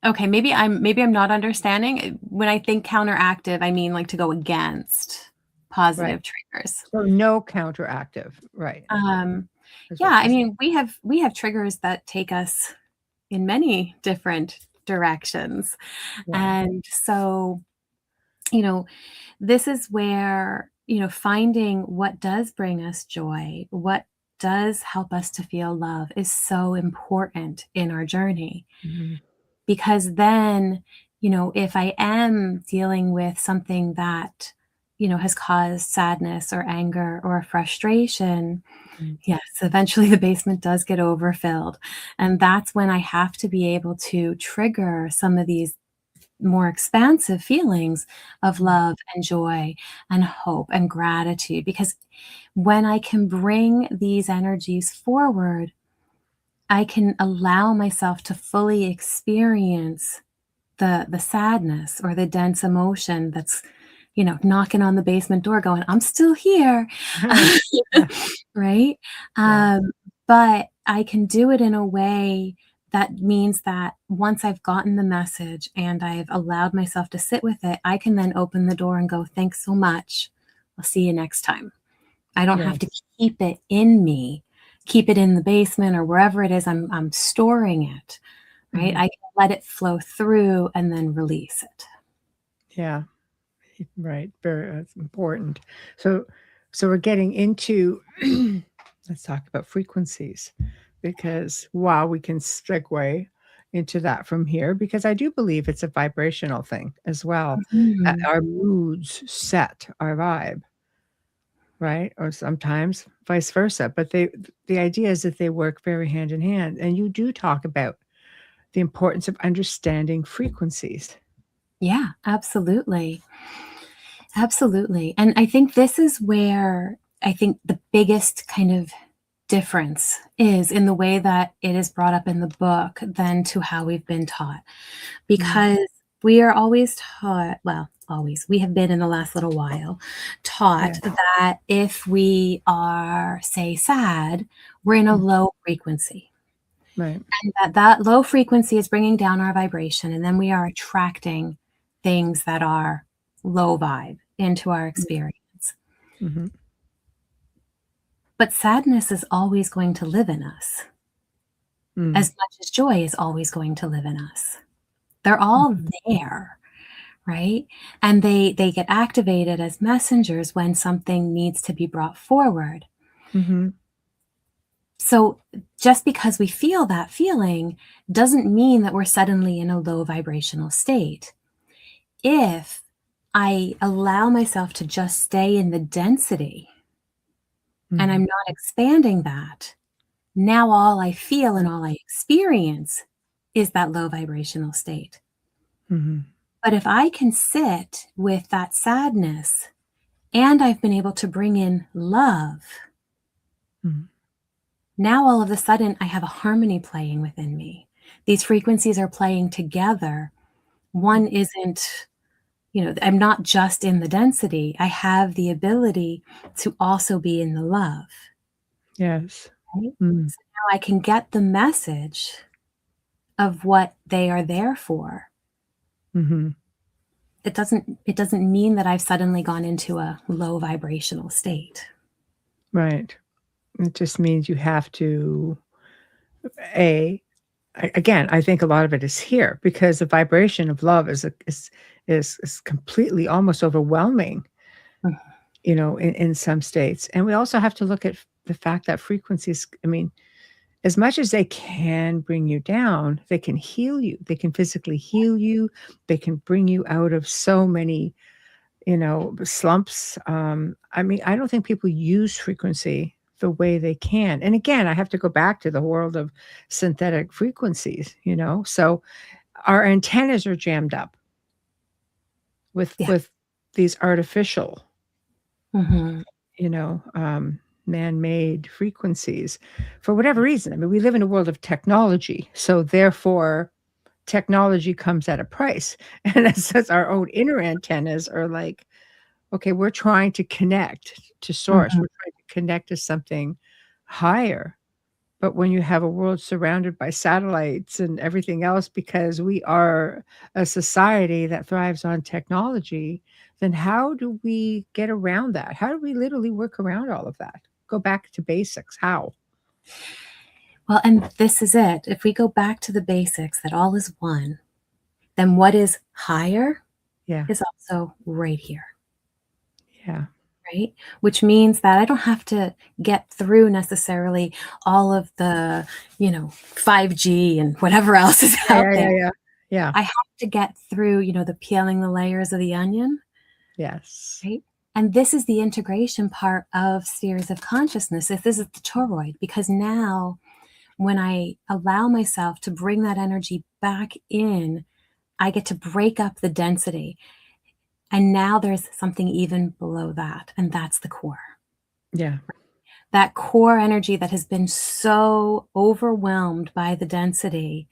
okay, maybe I'm not understanding. When I think counteractive, I mean, like, to go against Right. positive triggers. So no counteractive, right, Um, is yeah, what I she's mean, we have triggers that take us in many different directions. yeah. And so, you know, this is where, finding what does bring us joy, what does help us to feel love is so important in our journey. Mhm, Because then, if I am dealing with something that, has caused sadness or anger or frustration, mhm, yes, eventually the basement does get overfilled. And that's when I have to be able to trigger some of these more expansive feelings of mhm, love and joy and hope and gratitude. Because when I can bring these energies forward, I can allow myself to fully experience the sadness or the dense emotion that's, knocking on the basement door going, "I'm still here." mhm. Yeah, Right? yeah, Um, but I can do it in a way that means that once I've gotten the message and I've allowed myself to sit with it, I can then open the door and go, "Thanks so much. I'll see you next time." I don't have to yes, keep it in me, keep it in the basement or wherever it is I'm storing it, right? mhm, I can let it flow through and then release it. yeah, right, very that's important. So we're getting into let's talk about frequencies because, wow, we can segue into that from here because I do believe it's a vibrational thing as well. Mhm. Our moods set our vibe, right? Or sometimes vice versa. But the idea is that they work very hand in hand. And you do talk about the importance of understanding frequencies. Yeah, absolutely. Absolutely. And I think this is where I think the biggest kind of difference is in the way that it is brought up in the book than to how we've been taught. Mm, Because we are always taught, well, always, we have been in the last little while taught yeah, that if we are, say, sad, we're in a mm, low frequency. right. And that low frequency is bringing down our vibration, and then we are attracting things that are low vibe into our Mm, experience. mhm, But sadness is always going to live in us, mm, as much as joy is always going to live in us. They're all mhm, there, right? And they get activated as messengers when something needs to be brought forward. mhm, So just because we feel that feeling doesn't mean that we're suddenly in a low vibrational state. If I allow myself to just stay in the density and I'm mhm, not expanding that, now all I feel and right, all I experience is that low vibrational state. mhm, But if I can sit with that sadness and I've been able to bring in love, mhm, now all of a sudden I have a harmony playing within me. These frequencies are playing together. One isn't, I'm not just in the density, I have the ability to also be in the love. yes. Right? Mm, So now I can get the message of what they are there for. mhm, It doesn't mean that I've suddenly gone into a low vibrational state. right. It just means you have to A again, I think a lot of it is here because the vibration of love is completely almost overwhelming, in some states. And we also have to look at the fact that frequencies, I mean, as much as they can bring you down, they can heal you. They can physically heal you. They can bring you out of so many, slumps. I mean, I don't think people use frequency the way they can. And again, I have to go back to the world of synthetic frequencies, So our antennas are jammed up with Yeah. with these artificial, Mm-hmm. man-made frequencies for whatever reason. I mean, we live in a world of technology, so therefore technology comes at a price. And it says our own inner antennas are like, okay, we're trying to connect to source. Mm-hmm. We're trying to connect to something higher. But when you have a world surrounded by satellites and everything else, because we are a society that thrives on technology, then how do we get around that? How do we literally work around all of that? Go back to basics. How? Well, and this is it. If we go back to the basics, that all is one, then what is higher Yeah. is also right here. Yeah. Right? Which means that I don't have to get through necessarily all of the, 5G and whatever else is Yeah. out Yeah. there. Yeah. Yeah. Yeah. I have to get through, the peeling the layers of the onion, Yes. right? And this is the integration part of spheres of consciousness. If this is the toroid, because now when I allow myself to bring that energy back in, I get to break up the density. And now there's something even below that, and that's the core. Yeah. That core energy that has been so overwhelmed by the density,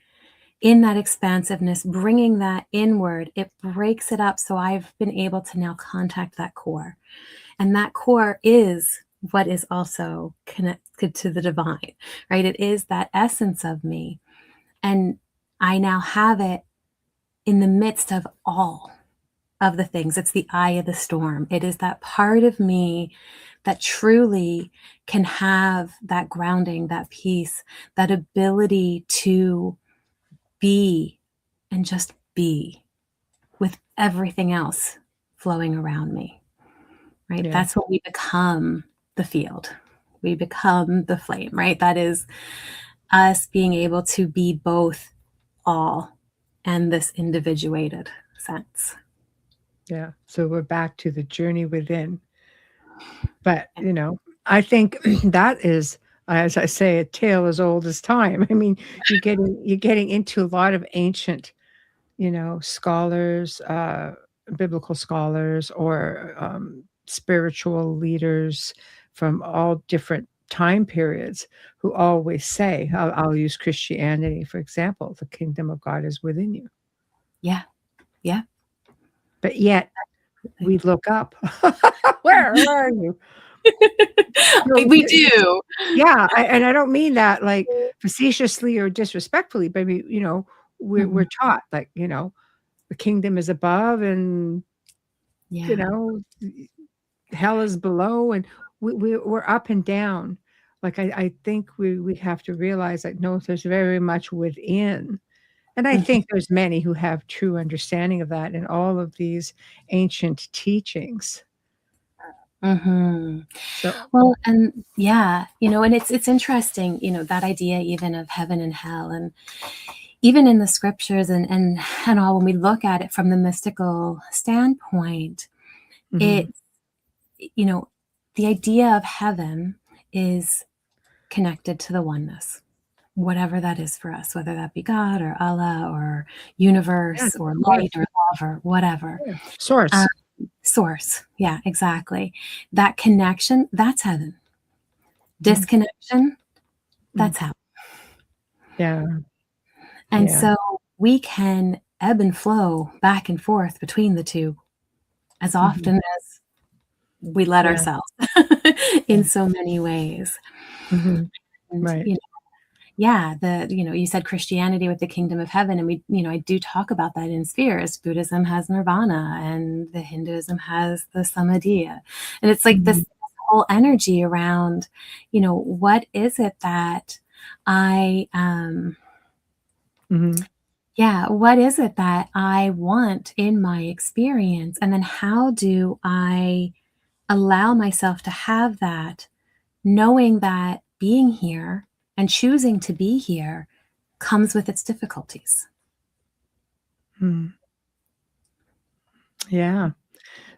in that expansiveness, bringing that inward, it breaks it up. So I've been able to now contact that core. And that core is what is also connected to the divine, right? It is that essence of me. And I now have it in the midst of all of the things. It's the eye of the storm. It is that part of me that truly can have that grounding, that peace, that ability to be and just be with everything else flowing around me, right? Yeah. That's what we become, the field. We become the flame, right? That is us being able to be both all and this individuated sense. Yeah. So we're back to the journey within. But, I think that is, as I say, a tale as old as time. I mean, you're getting into a lot of ancient, scholars, biblical scholars, or spiritual leaders from all different time periods who always say, I'll use Christianity, for example, the kingdom of God is within you. Yeah. Yeah. But yet we look up, where are you? We do. Yeah, and I don't mean that, like, facetiously or disrespectfully, but I mean, we're Mhm. taught, like, the kingdom is above and, you Yeah. know, hell is below, and we're up and down. Like, I think we have to realize that, no, there's very much within, and I Mhm. think there's many who have true understanding of that in all of these ancient teachings. Mhm. So Well, and yeah, and it's interesting, that idea even of heaven and hell, and even in the scriptures and all, when we look at it from the mystical standpoint, mhm, it, you know, the idea of heaven is connected to the oneness, whatever that is for us, whether that be God or Allah or yeah, universe or of course, light or love or whatever. yeah. Source. Source. Yeah, exactly. That connection, that's heaven. Mm, Disconnection, mm. that's hell. Yeah, And yeah, so we can ebb and flow back and forth between the two as mhm, often as we let yeah, ourselves yeah, in so many ways. mhm, And, right, yeah, you said Christianity with the kingdom of heaven, and I do talk about that in spheres. Buddhism has nirvana, and the Hinduism has the samadhi. And it's like this mhm, whole energy around, what is it that I, mhm, yeah, what is it that I want in my experience? And then how do I allow myself to have that, knowing that being here and choosing to be here comes with its difficulties. Mm. Yeah.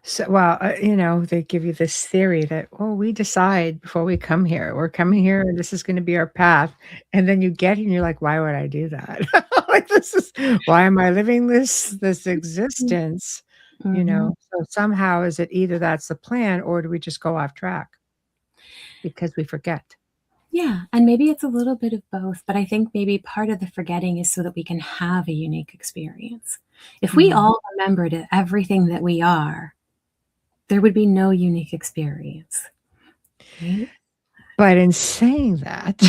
So, well, they give you this theory that, oh, we decide before we come here. We're coming here and this is going to be our path. And then you get here and you're like, why would I do that? Like why am I living this existence? Mhm. So somehow is it either that's the plan or do we just go off track because we forget? Yeah, and maybe it's a little bit of both, but I think maybe part of the forgetting is so that we can have a unique experience. If we Mm. all remembered everything that we are, there would be no unique experience, right? But in saying that,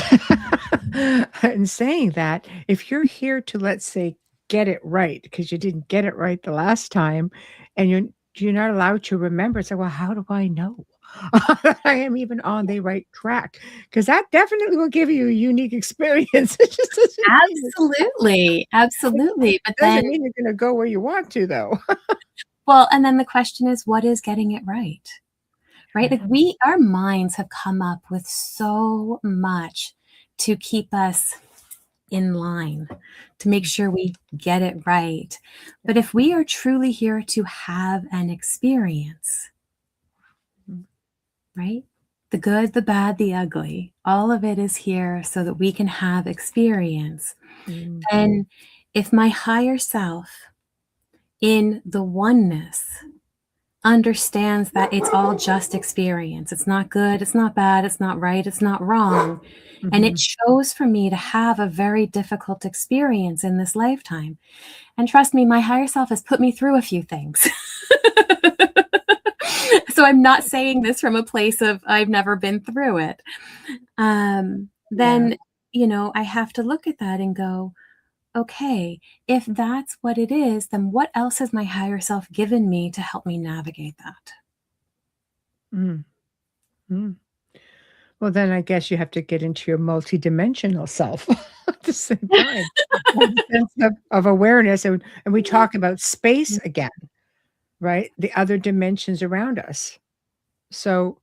if you're here to, let's say, get it right because you didn't get it right the last time, and you're not allowed to remember, say, well, how do I know I am even on the right track? Because that definitely will give you a unique experience. It just Absolutely, absolutely, but then doesn't mean you're going to go where you want to, though. well, and then the question is, what is getting it right? Right? Like Yeah. our minds have come up with so much to keep us in line, to make sure we get it right. But if we are truly here to have an experience, Mhm. right? The good, the bad, the ugly, all of it is here so that we can have experience. Mm. And if my higher self in the oneness understands that it's all just experience. It's not good, it's not bad, it's not right, it's not wrong. And it Mhm. chose for me to have a very difficult experience in this lifetime. And trust me, my higher self has put me through a few things. So I'm not saying this from a place of I've never been through it. Yeah. Then, I have to look at that and go, okay, if that's what it is, then what else has my higher self given me to help me navigate that? Mm. Mm. Well, then I guess you have to get into your multidimensional self at the same time. That sense of awareness, and we talk about space again, right? The other dimensions around us. So,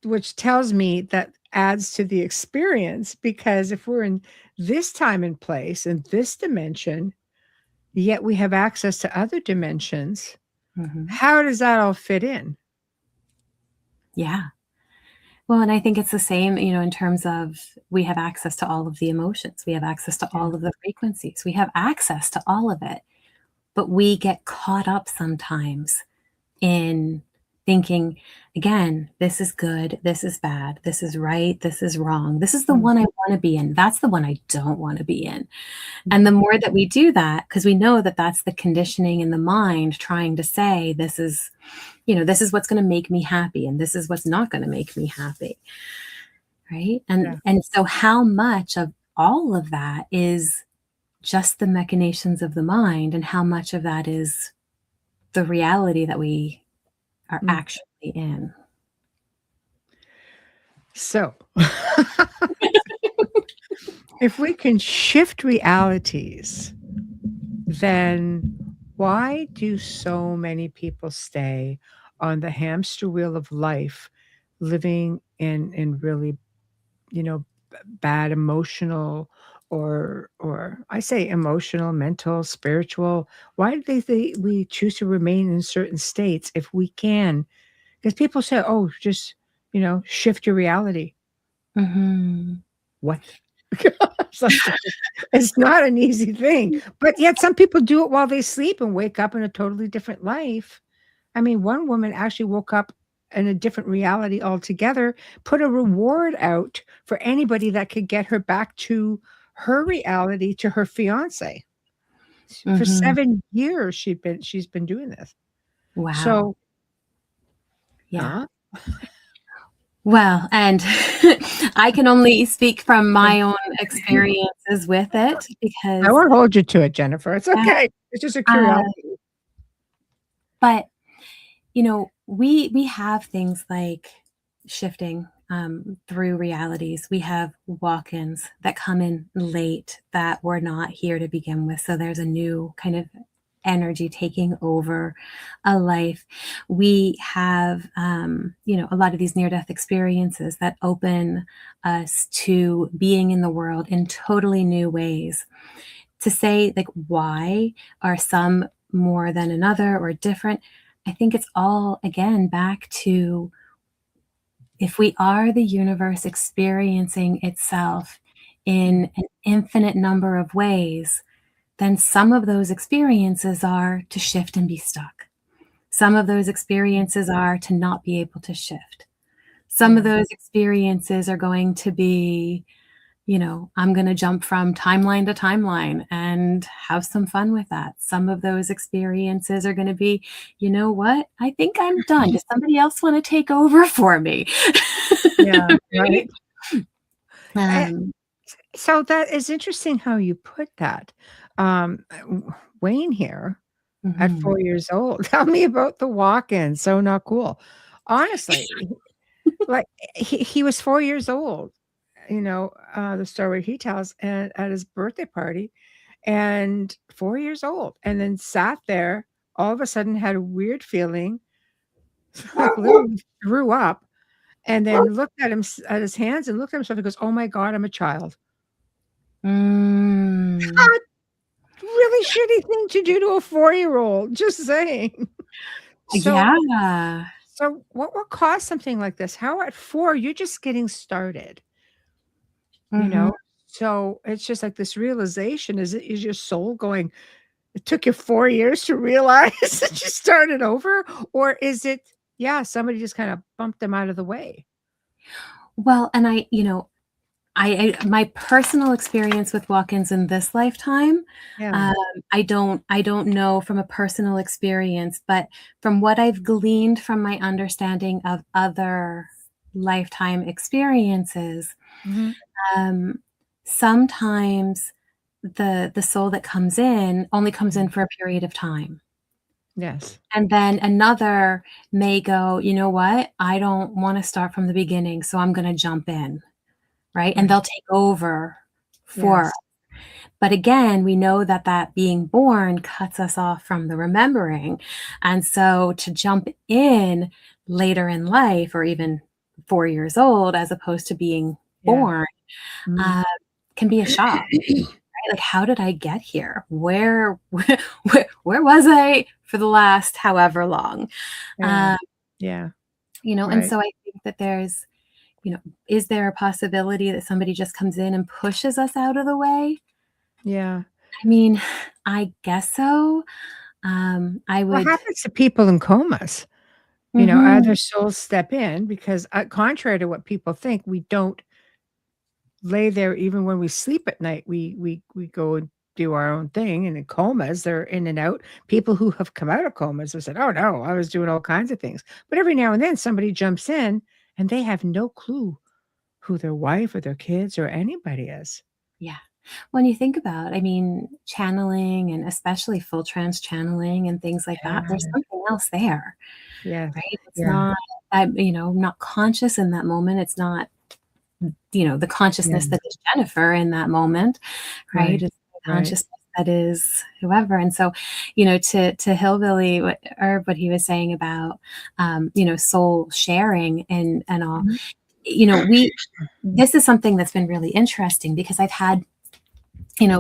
which tells me that adds to the experience because if we're in this time and place in this dimension, yet we have access to other dimensions, Mhm. how does that all fit in? Yeah. Well, and I think it's the same, in terms of we have access to all of the emotions. We have access to Yeah. all of the frequencies. We have access to all of it. But we get caught up sometimes in thinking, again, this is good, this is bad, this is right, this is wrong. This is the Mm, one I want to be in. That's the one I don't want to be in. And the mhm. more that we do that, because we know that that's the conditioning in the mind trying to say, this is what's going to make me happy, and this is what's not going to make me happy. Right. Yeah. And so how much of all of that is just the machinations of the mind, and how much of that is the reality that we are Mm. actually in? So, if we can shift realities, then why do so many people stay on the hamster wheel of life, living in really, bad emotional or I say emotional, mental, spiritual. Why do we choose to remain in certain states if we can? Because people say, "Oh, just, shift your reality." Mhm. What? It's like, it's not an easy thing, but yet some people do it while they sleep and wake up in a totally different life. I mean, one woman actually woke up in a different reality altogether, put a reward out for anybody that could get her back to her reality, to her fiance. For Mhm. 7 years, she's been doing this. Wow. So, Yeah. huh? Well, and I can only speak from my own experiences with it I because, won't hold you to it, Jennifer. It's uh, okay. It's just a uh, curiosity. but we have things like shifting through realities. We have walk-ins that come in late that were not here to begin with. So there's a new kind of energy taking over a life. We have, a lot of these near-death experiences that open us to being in the world in totally new ways. To say, like, why are some more than another or different, I think it's all, again, back to if we are the universe experiencing itself in an infinite number of ways, then some of those experiences are to shift and be stuck. Some of those experiences are to not be able to shift. Some of Yeah. those experiences are going to be, I'm going to jump from timeline to timeline and have some fun with that. Some of those experiences are going to be, you know what? I think I'm done. Does somebody else want to take over for me? Yeah. Right? Right. Eh, Um, So that is interesting how you put that. Wayne here at mhm. 4 years old, tell me about the walk-in, so not cool. Honestly, like, he was 4 years old, the story he tells, and at his birthday party, and 4 years old, and then sat there, all of a sudden had a weird feeling, like, literally threw up, and then looked at at his hands and looked at himself and goes, "Oh my god, I'm a child." Mm. Really shitty thing to do to a 4-year-old, just saying. So Yeah. so what will cause something like this? How at 4, you're just getting started, you Mhm. know? So it's just like this realization, is your soul going, "It took you 4 years to realize that you started over?" Or is it, yeah, somebody just kinda bumped them out of the way? Well, and I my personal experience with walk-ins in this lifetime, Yeah. um, I don't know from a personal experience, but from what I've gleaned from my understanding of other lifetime experiences, Mhm. um, sometimes the soul that comes in only comes in Mhm. for a period of time. Yes. And then another may go, "You know what? I don't wanna start from the beginning, so I'm gonna jump in." Right? And Right. they'll take over for, Yes. but again, we know that that being born cuts us off from the remembering, and so to jump in later in life or even 4 years old as opposed to being Yeah. born, Mhm. uh, can be a shock, right? Like, "How did I get here? Where was I for the last however long?" Yeah. Um, Yeah. and Right. so I think that there's, you know, is there a possibility that somebody just comes in and pushes us out of the way? Yeah. I mean, I guess so. I What would. happens to people in comas? Mhm. Other souls step in because, contrary to what people think, we don't lay there even when we sleep at night. We go and do our own thing, and in comas, they're in and out. People who have come out of comas have said, "Oh, no, I was doing all kinds of things." But every now and then, somebody jumps in, and they have no clue who their wife or their kids or anybody is. Yeah. When you think about, I mean, channeling and especially full trance channeling and things like that, there's Yeah. something else there, Yes. right? It's Yeah. not, not conscious in that moment. It's not, the consciousness Yeah. that is Jennifer in that moment, right? Right. It's the Right. consciousness that is whoever. And so, to Hillbilly, what he was saying about, soul sharing and all, Mhm. we this is something that's been really interesting because I've had,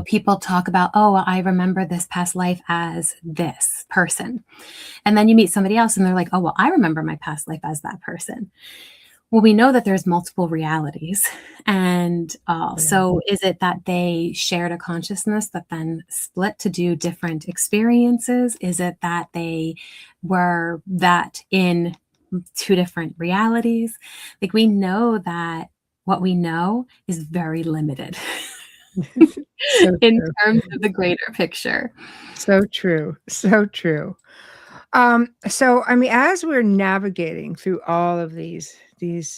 people talk about, oh, I remember this past life as this person. And then you meet somebody else and they're like, oh, well, I remember my past life as that person. Well, we know that there's multiple realities. And Yeah. so is it that they shared a consciousness that then split to do different experiences? Is it that they were that in two different realities? Like, we know that what we know is very limited So in true. terms of the greater picture. So true. So true. So I mean, as we're navigating through all of these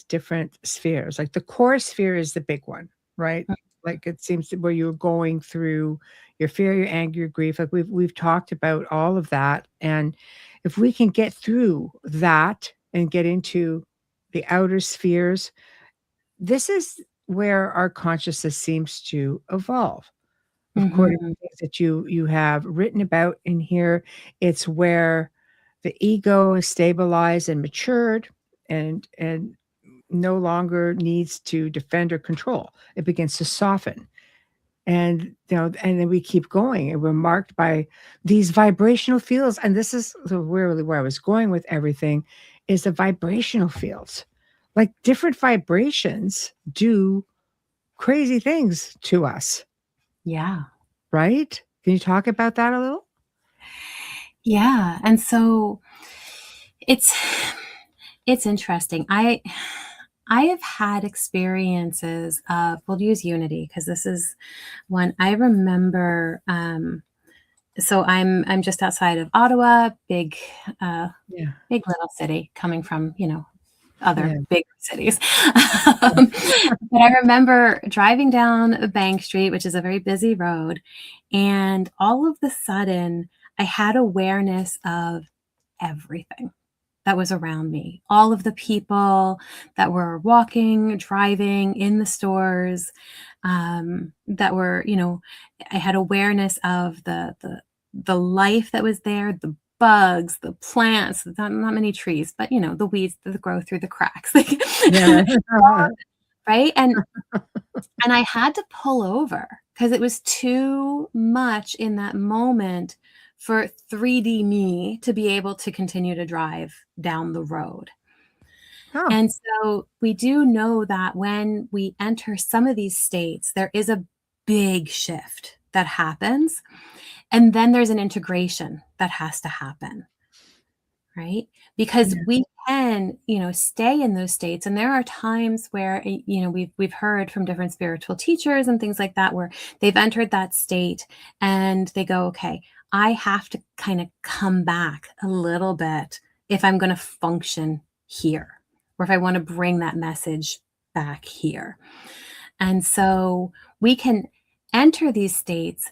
different spheres, like the core sphere is the big one, right? Like it seems where you're going through your fear, your anger, your grief. Like we've talked about all of that. And if we can get through that and get into the outer spheres, this is where our consciousness seems to evolve. according to Mhm. things that you have written about in here. It's where the ego is stabilized and matured and no longer needs to defend or control. It begins to soften. And, and then we keep going, and we're marked by these vibrational fields. And this is really where I was going with everything, is the vibrational fields. Like different vibrations do crazy things to us, Yeah. right? Can you talk about that a little? Yeah, and so it's it's interesting. I have had experiences of, we'll use Unity because this is one I remember. So I'm just outside of Ottawa, uh, Yeah. big little city, coming from Yeah. other big cities. Um, but I remember driving down Bank Street, which is a very busy road, and all of the sudden I had awareness of everything that was around me. All of the people that were walking, driving, in the stores, that were, I had awareness of the life that was there, the bugs, the plants, not many trees, but the weeds that grow through the cracks. Like, Yeah, right. right? And I had to pull over because it was too much in that moment for 3D me to be able to continue to drive down the road. Oh, And so we do know that when we enter some of these states, there is a big shift that happens. And then there's an integration that has to happen, right? Because yeah. we can, stay in those states. And there are times where, we've heard from different spiritual teachers and things like that, where they've entered that state and they go, okay, I have to kind of come back a little bit if I'm going to function here, or if I want to bring that message back here. And so we can enter these states,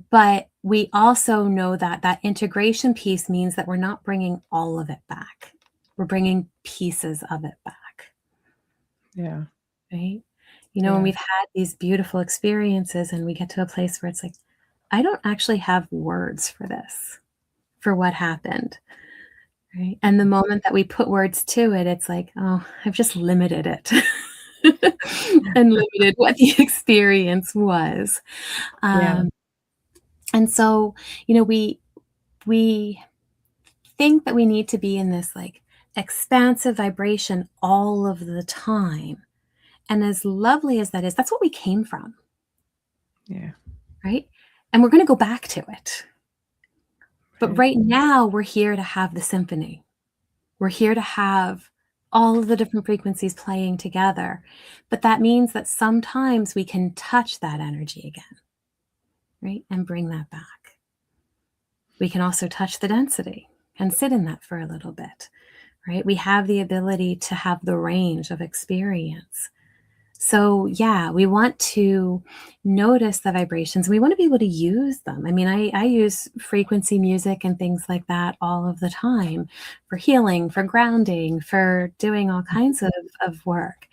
but we also know that that integration piece means that we're not bringing all of it back. We're bringing pieces of it back, Yeah. right? When Yeah. we've had these beautiful experiences and we get to a place where it's like, I don't actually have words for this, for what happened, right? And the moment that we put words to it, it's like, oh, I've just limited it and limited what the experience was. Yeah. Um, and so, we think that we need to be in this like expansive vibration all of the time. And as lovely as that is, that's what we came from, Yeah. right? And we're going to go back to it. But Right. right now, we're here to have the symphony. We're here to have all of the different frequencies playing together. But that means that sometimes we can touch that energy again, right? And bring that back. We can also touch the density and sit in that for a little bit, right? We have the ability to have the range of experience. So, yeah, we want to notice the vibrations. We want to be able to use them. I mean, I use frequency music and things like that all of the time for healing, for grounding, for doing all kinds of work.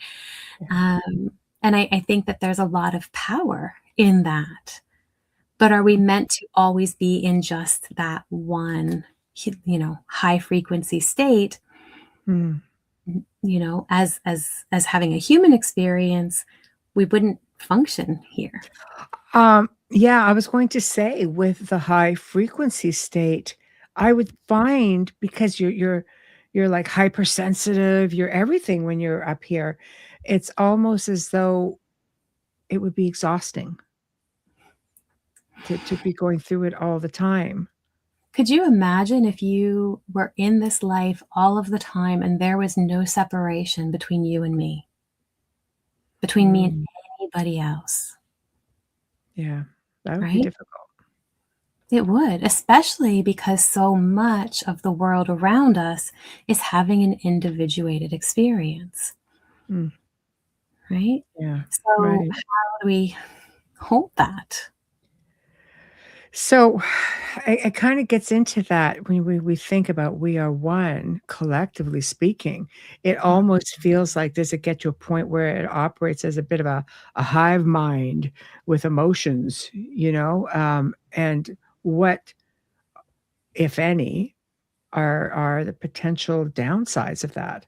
Yeah. Um, and I think that there's a lot of power in that. But are we meant to always be in just that one, high frequency state? Mm. As having a human experience, we wouldn't function here. Yeah, I was going to say with the high frequency state, I would find because you're like hypersensitive, you're everything when you're up here. It's almost as though it would be exhausting to be going through it all the time. Could you imagine if you were in this life all of the time and there was no separation between you and me, between me and Mm, anybody else, yeah, that would be right? difficult. It would, especially because so much of the world around us is having an individuated experience, Mm, right? yeah, So, right. how do we hold that? So it kind of gets into that when we think about we are one, collectively speaking. It almost feels like, does it get to a point where it operates as a bit of a hive mind with emotions, you know? And what, if any, are the potential downsides of that?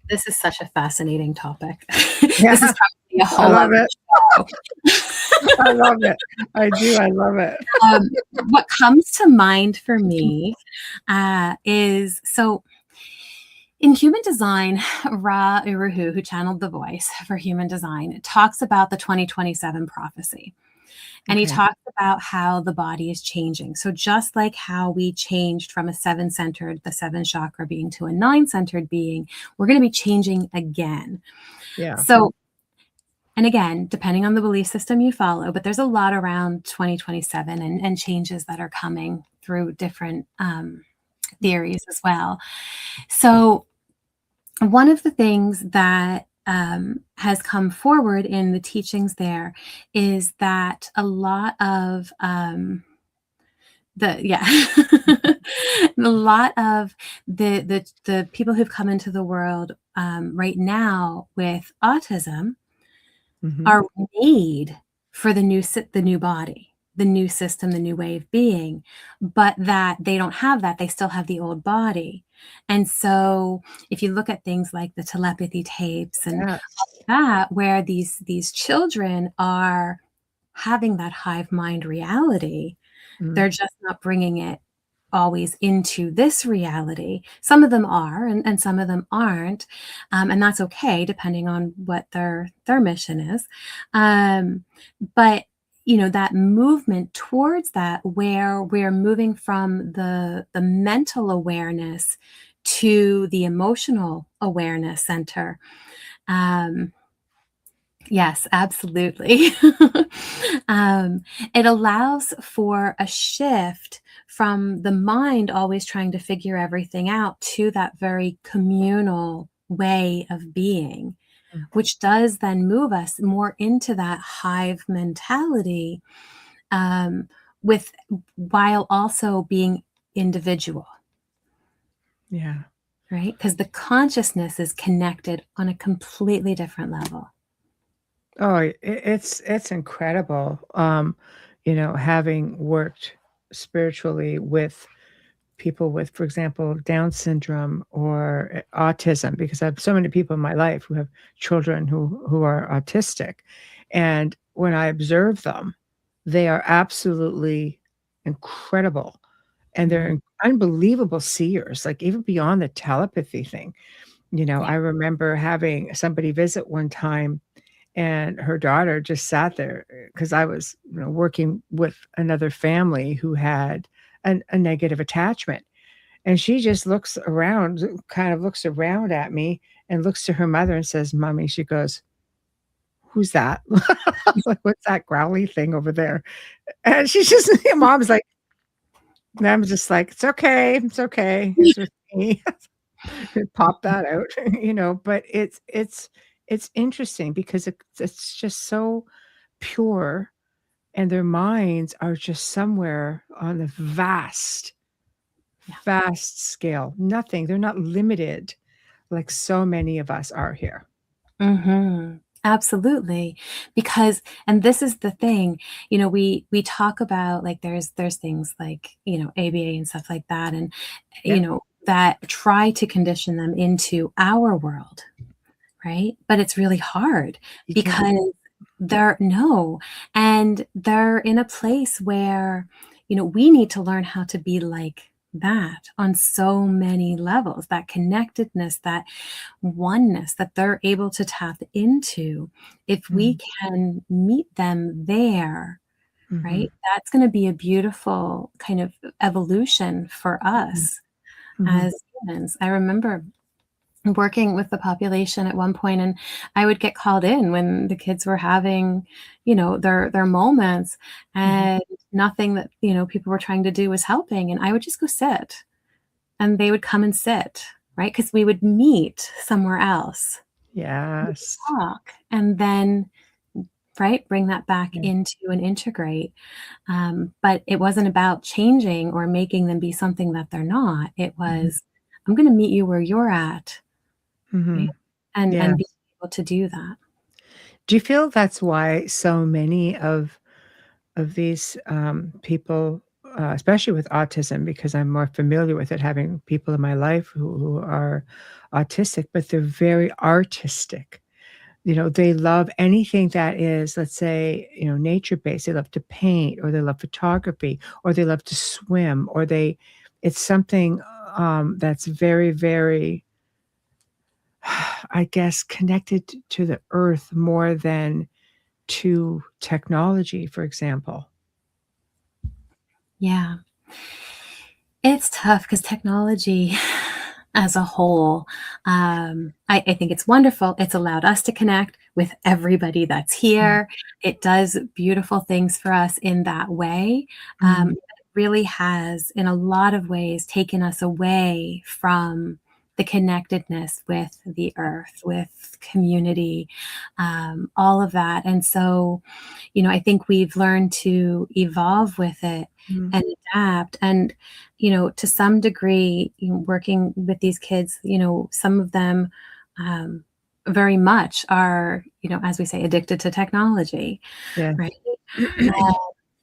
This is such a fascinating topic. Yeah, This is probably a I whole love other it. show. I love it. I do. I love it. What comes to mind for me is so in human design, Ra Uru, who channeled the voice for human design, talks about the 2027 prophecy. And he Okay. talks about how the body is changing. So just like how we changed from a seven-centered, the seven chakra being, to a nine-centered being, we're going to be changing again. Yeah. So, and again, depending on the belief system you follow, but there's a lot around 2027 and changes that are coming through different theories as well. So one of the things that has come forward in the teachings there is that a lot of the yeah a lot of the people who've come into the world right now with autism Mhm. are made for the new body, the new system, the new way of being, but that they don't have that. They still have the old body. And so if you look at things like the telepathy tapes and Yes. that, where these children are having that hive mind reality, Mm. they're just not bringing it always into this reality. Some of them are, and some of them aren't, and that's okay depending on what their mission is. Um, but you know, that movement towards that, where we're moving from the mental awareness to the emotional awareness center. Um, Yes, absolutely. Um, it allows for a shift from the mind always trying to figure everything out to that very communal way of being, Mm. which does then move us more into that hive mentality, um, with while also being individual, Yeah. right? Because the consciousness is connected on a completely different level. Oh, it's incredible. Having worked spiritually with people with, for example, Down syndrome or autism, because I have so many people in my life who have children who are autistic, and when I observe them, they are absolutely incredible, and they're Mhm. unbelievable seers, like even beyond the telepathy thing. Yeah. I remember having somebody visit one time, and her daughter just sat there because I was, working with another family who had a negative attachment. And she just looks around, kind of looks around at me and looks to her mother and says, "Mommy," she goes, "Who's that?" Like, "What's that growly thing over there?" And she's just mom's like, and I'm just like, "It's okay. It's okay. It's with me." Pop that out, but it's interesting because it's just so pure, and their minds are just somewhere on a vast, Yeah. vast scale. Nothing. They're not limited like so many of us are here. Mhm. Absolutely. Because and this is the thing, you know, we talk about, like, there's things like, you know, ABA and stuff like that, and, you Yep. know, that try to condition them into our world, right? But it's really hard You can't. because they're no, and they're in a place where, you know, we need to learn how to be like that on so many levels, that connectedness, that oneness that they're able to tap into. If we Mhm, can meet them there, mhm, right? That's going to be a beautiful kind of evolution for mhm, us mhm, as humans. I remember working with the population at one point, and I would get called in when the kids were having, you know, their moments, mhm. and nothing that, you know, people were trying to do was helping, and I would just go sit, and they would come and sit, right? Because we would meet somewhere else, Yes. talk, and then right? Bring that back Yeah. into and integrate. But it wasn't about changing or making them be something that they're not. It Mhm. was, I'm going to meet you where you're at, right? Mhm. And be Yes. able to do that. Do you feel that's why so many of these, people, especially with autism, because I'm more familiar with it, having people in my life who are autistic, but they're very artistic. They love anything that is, let's say, nature-based. They love to paint, or they love photography, or they love to swim, or it's something, that's very, very, I guess, connected to the earth more than to technology, for example. Yeah. It's tough because technology as a whole, I think it's wonderful. It's allowed us to connect with everybody that's Mm, here. It does beautiful things for us in that way. mm, It really has, in a lot of ways, taken us away from the connectedness with the earth, with community, all of that. And so, I think we've learned to evolve with it mm. and adapt. And to some degree, working with these kids, some of them um, very much are, as we say, addicted to technology, Yes. right? Uh,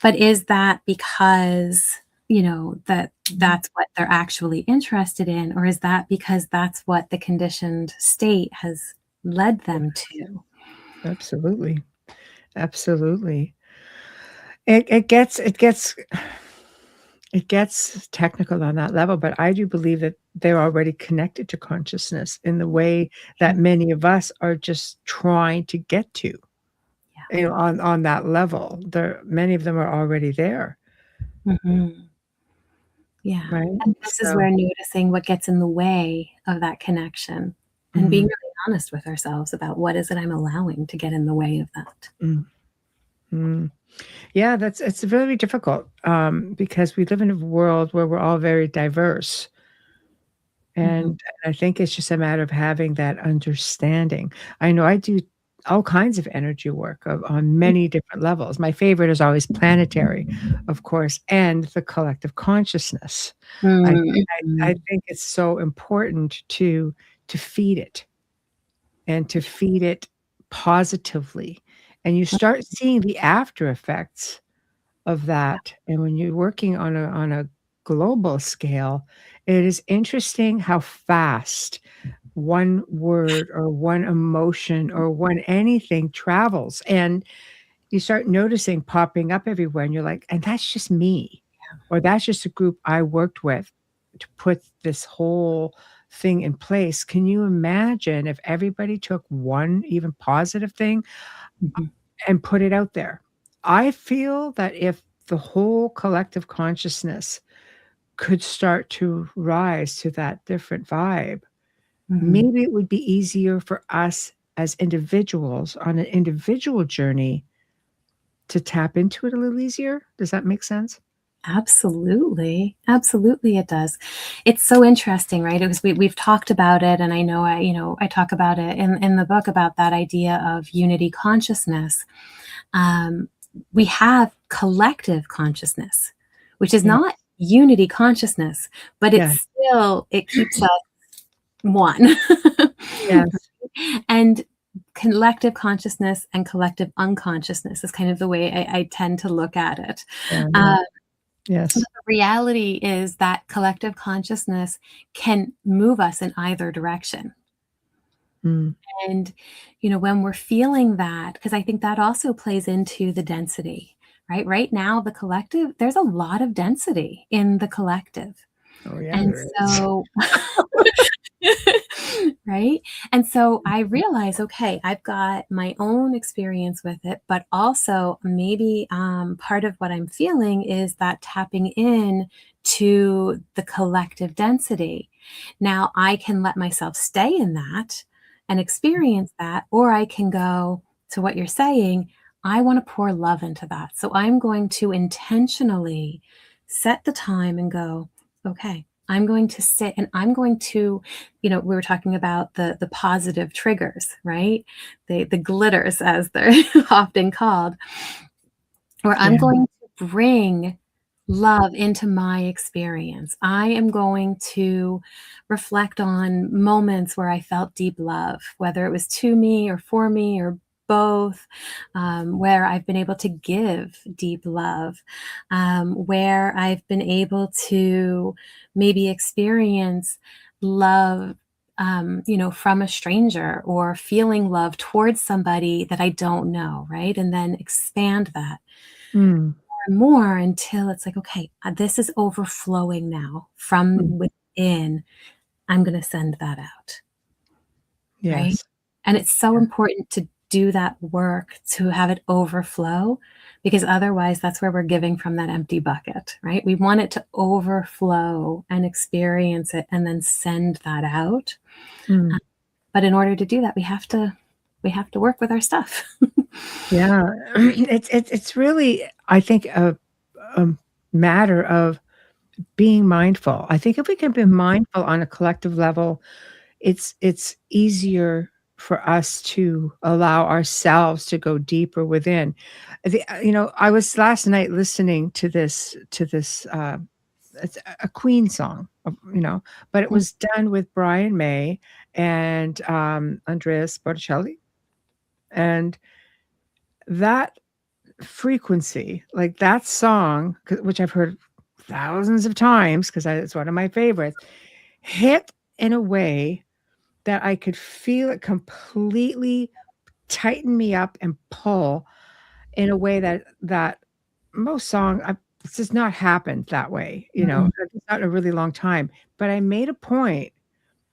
but is that because, that Mhm. that's what they're actually interested in, or is that because that's what the conditioned state has led them to? Absolutely. Absolutely. It gets technical on that level, but I do believe that they're already connected to consciousness in the way that Mm, many of us are just trying to get to, yeah. on that level. Many of them are already there, Mhm. Yeah, right? and this is So where noticing what gets in the way of that connection and being mhm, really honest with ourselves about what is it I'm allowing to get in the way of that. mm, mm. Yeah, it's very difficult, because we live in a world where we're all very diverse. Mhm, And I think it's just a matter of having that understanding. I know I do all kinds of energy work on many different levels. My favorite is always planetary, of course, and the collective consciousness. I mm, I mhm, think it's so important to feed it, and to feed it positively, and you start seeing the after effects of yeah, that. And when you're working on a global scale, it is interesting how fast one word or one emotion or one anything travels, and you start noticing popping up everywhere, and you're like, "And that's just me," or "That's just a group I worked with to put this whole thing in place." Can you imagine if everybody took one even positive thing mhm, and put it out there? I feel that if the whole collective consciousness could start to rise to that different vibe, mhm. maybe it would be easier for us as individuals on an individual journey to tap into it a little easier. Does that make sense? Absolutely, absolutely it does. It's so interesting, right? It was we've talked about it, and I know I talk about it in the book about that idea of unity consciousness. Um, we have collective consciousness, which is Yeah. not unity consciousness, but Yeah. it keeps us one. Yes. And collective consciousness and collective unconsciousness is kind of the way I tend to look at it. Yeah, yeah. Uh, but Yes. the reality is that collective consciousness can move us in either direction. Mm. And, when we're feeling that, because I think that also plays into the density, right? Right now, the collective, there's a lot of density in the collective. Oh, yeah, And there is. so, right? And so I realize, okay, I've got my own experience with it, but also maybe part of what I'm feeling is that tapping in to the collective density. Now I can let myself stay in that and experience that, or I can go to what you're saying. I want to pour love into that. So I'm going to intentionally set the time and go, okay, I'm going to sit and I'm going to, we were talking about the positive triggers, right? The glitters, as they're often called, where I'm Yeah. going to bring love into my experience. I am going to reflect on moments where I felt deep love, whether it was to me or both, where I've been able to give deep love, where I've been able to maybe experience love, from a stranger, or feeling love towards somebody that I don't know, right? And then expand that Mm. and more until it's like, okay, this is overflowing now Mm. from within. I'm going to send that out. Right. Yes. And it's so Yeah. important to do that work, to have it overflow, because otherwise that's where we're giving from that empty bucket, right? We want it to overflow and experience it and then send that out. Mm. But in order to do that, we have to work with our stuff. Yeah. It's really, I think, a matter of being mindful. I think if we can be mindful on a collective level, it's easier for us to allow ourselves to go deeper within. I was last night listening to this, it's a Queen song, but it was done with Brian May and, Andreas Bocelli, and that frequency, like that song, which I've heard thousands of times because it's one of my favorites, hit in a way that I could feel it completely tighten me up and pull in a way that most it's just not happened that way, Mhm. it's not in a really long time. But I made a point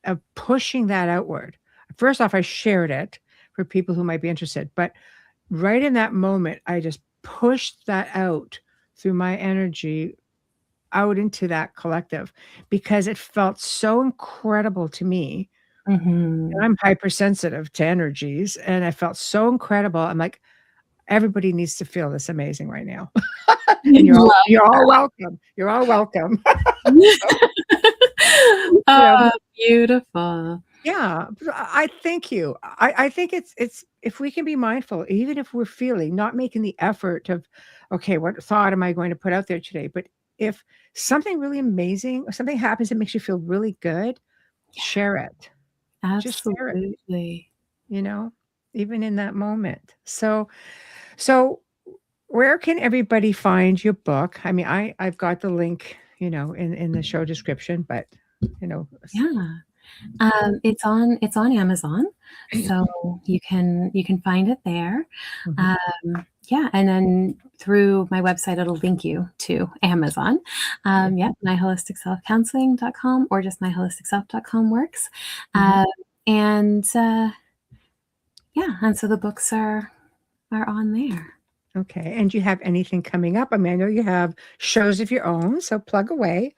of pushing that outward. First off, I shared it for people who might be interested, but right in that moment, I just pushed that out through my energy out into that collective because it felt so incredible to me. And Mhm. I'm hypersensitive to energies, and I felt so incredible. I'm like, everybody needs to feel this amazing right now. And you're all welcome. You're all welcome. So, you know, Oh, beautiful. yeah, I thank you. I think it's if we can be mindful, even if we're feeling, not making the effort of, okay, what thought am I going to put out there today? But if something really amazing or something happens that makes you feel really good, Yeah, share it. Just share it, absolutely. you know, even in that moment. So where can everybody find your book? I mean, I've got the link, in the show description, but you know, s- Yeah. It's on Amazon, so you can find it there. Mhm. Yeah, and then through my website, it'll link you to Amazon. Yeah. Yeah, myholisticselfcounseling.com or just myholisticself.com works. Mhm. Um, and yeah, and so the books are on there. Okay. And do you have anything coming up? I mean, I know you have shows of your own, so plug away.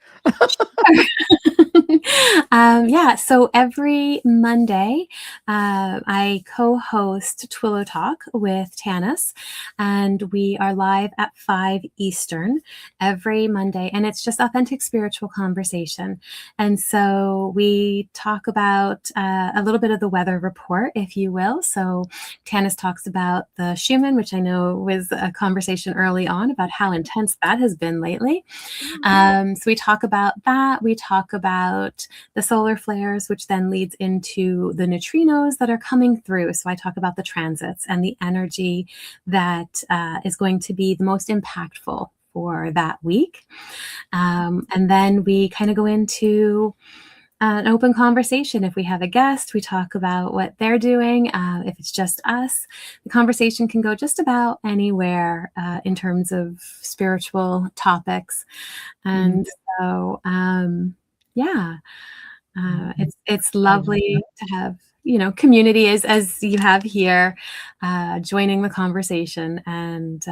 Yeah, so every Monday, I co-host Twillo Talk with Tanis, and we are live at 5 Eastern every Monday, and it's just authentic spiritual conversation. And so we talk about a little bit of the weather report, if you will. So Tanis talks about the Schumann, which I know was a conversation early on about how intense that has been lately. So we talk about that. We talk about the solar flares, which then leads into the neutrinos that are coming through. So I talk about the transits and the energy that is going to be the most impactful for that week. And then we kind of go into an open conversation. If we have a guest, we talk about what they're doing. If it's just us, the conversation can go just about anywhere in terms of spiritual topics. Mhm. And so, yeah, Mhm. it's I love lovely that. to have community as you have here, joining the conversation and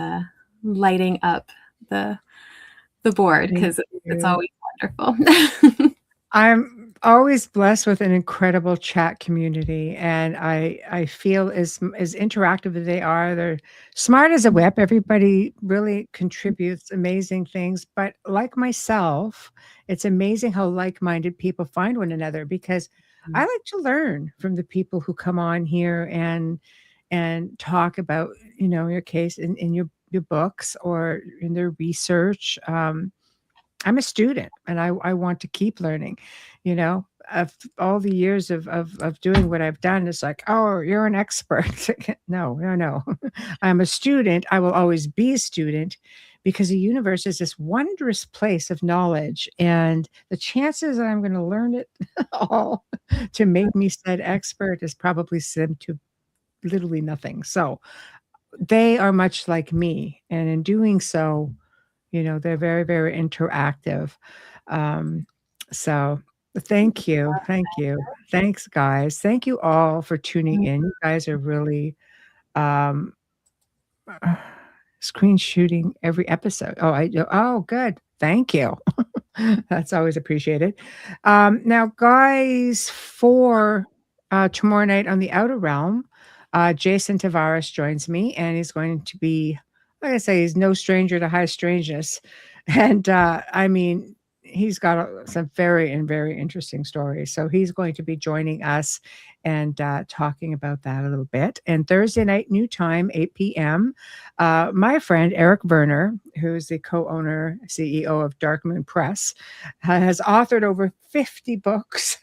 lighting up the board Thank because it's you. always wonderful. I'm always blessed with an incredible chat community, and I feel as interactive as they are, they're smart as a whip. Everybody really contributes amazing things, but like myself, it's amazing how like-minded people find one another because I like to learn from the people who come on here and talk about, your case in your books or in their research. I'm a student and I want to keep learning, of all the years of doing what I've done. It's like, oh, you're an expert. No, no, no. I'm a student. I will always be a student because the universe is this wondrous place of knowledge. And the chances that I'm going to learn it all to make me said expert is probably slim to literally nothing. So they are much like me. And in doing so, they're very, very interactive. Um, so thank you. Thank you. Thanks, guys. Thank you all for tuning in. You guys are really um, screen shooting every episode. Oh, good. Thank you. That's always appreciated. Now, guys, for tomorrow night on the Outer Realm, Jason Tavares joins me, and he's going to be, like I say, he's no stranger to high strangeness. And I mean, he's got some very and very interesting stories. So he's going to be joining us and talking about that a little bit. And Thursday night, new time, 8 p.m. My friend Eric Werner, who's the co-owner, CEO of Dark Moon Press, has authored over 50 books.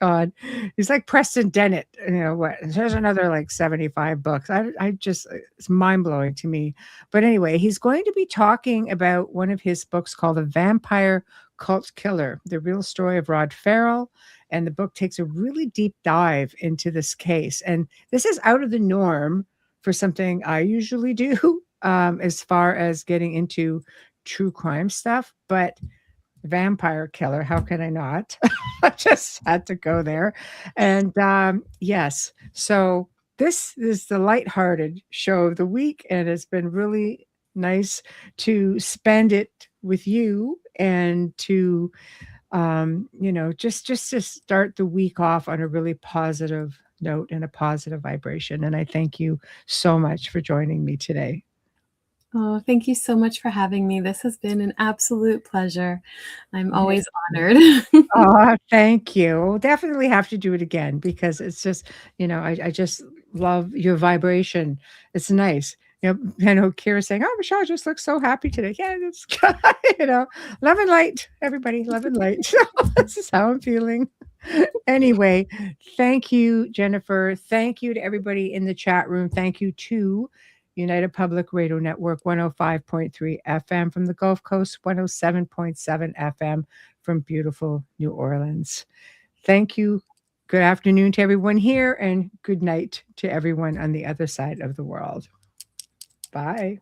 God, he's like Preston Dennett. What? There's another like 75 books. I just, it's mind blowing to me. But anyway, he's going to be talking about one of his books called The Vampire Cult Killer, the real story of Rod Farrell. And the book takes a really deep dive into this case. And this is out of the norm for something I usually do, as far as getting into true crime stuff. But vampire killer, how can I not? I just had to go there. And yes, so this is the lighthearted show of the week, and it's been really nice to spend it with you and to just to start the week off on a really positive note and a positive vibration. And I thank you so much for joining me today. Oh, thank you so much for having me. This has been an absolute pleasure. I'm Yeah. always honored. Oh, thank you. We'll definitely have to do it again because it's just, I just love your vibration. It's nice. Kira's saying, "Oh, Michelle just looks so happy today." Yeah, it's love and light, everybody, love and light. So this is how I'm feeling. Anyway, thank you, Jennifer. Thank you to everybody in the chat room. Thank you to United Public Radio Network 105.3 FM from the Gulf Coast, 107.7 FM from beautiful New Orleans. Thank you. Good afternoon to everyone here, and good night to everyone on the other side of the world. Bye.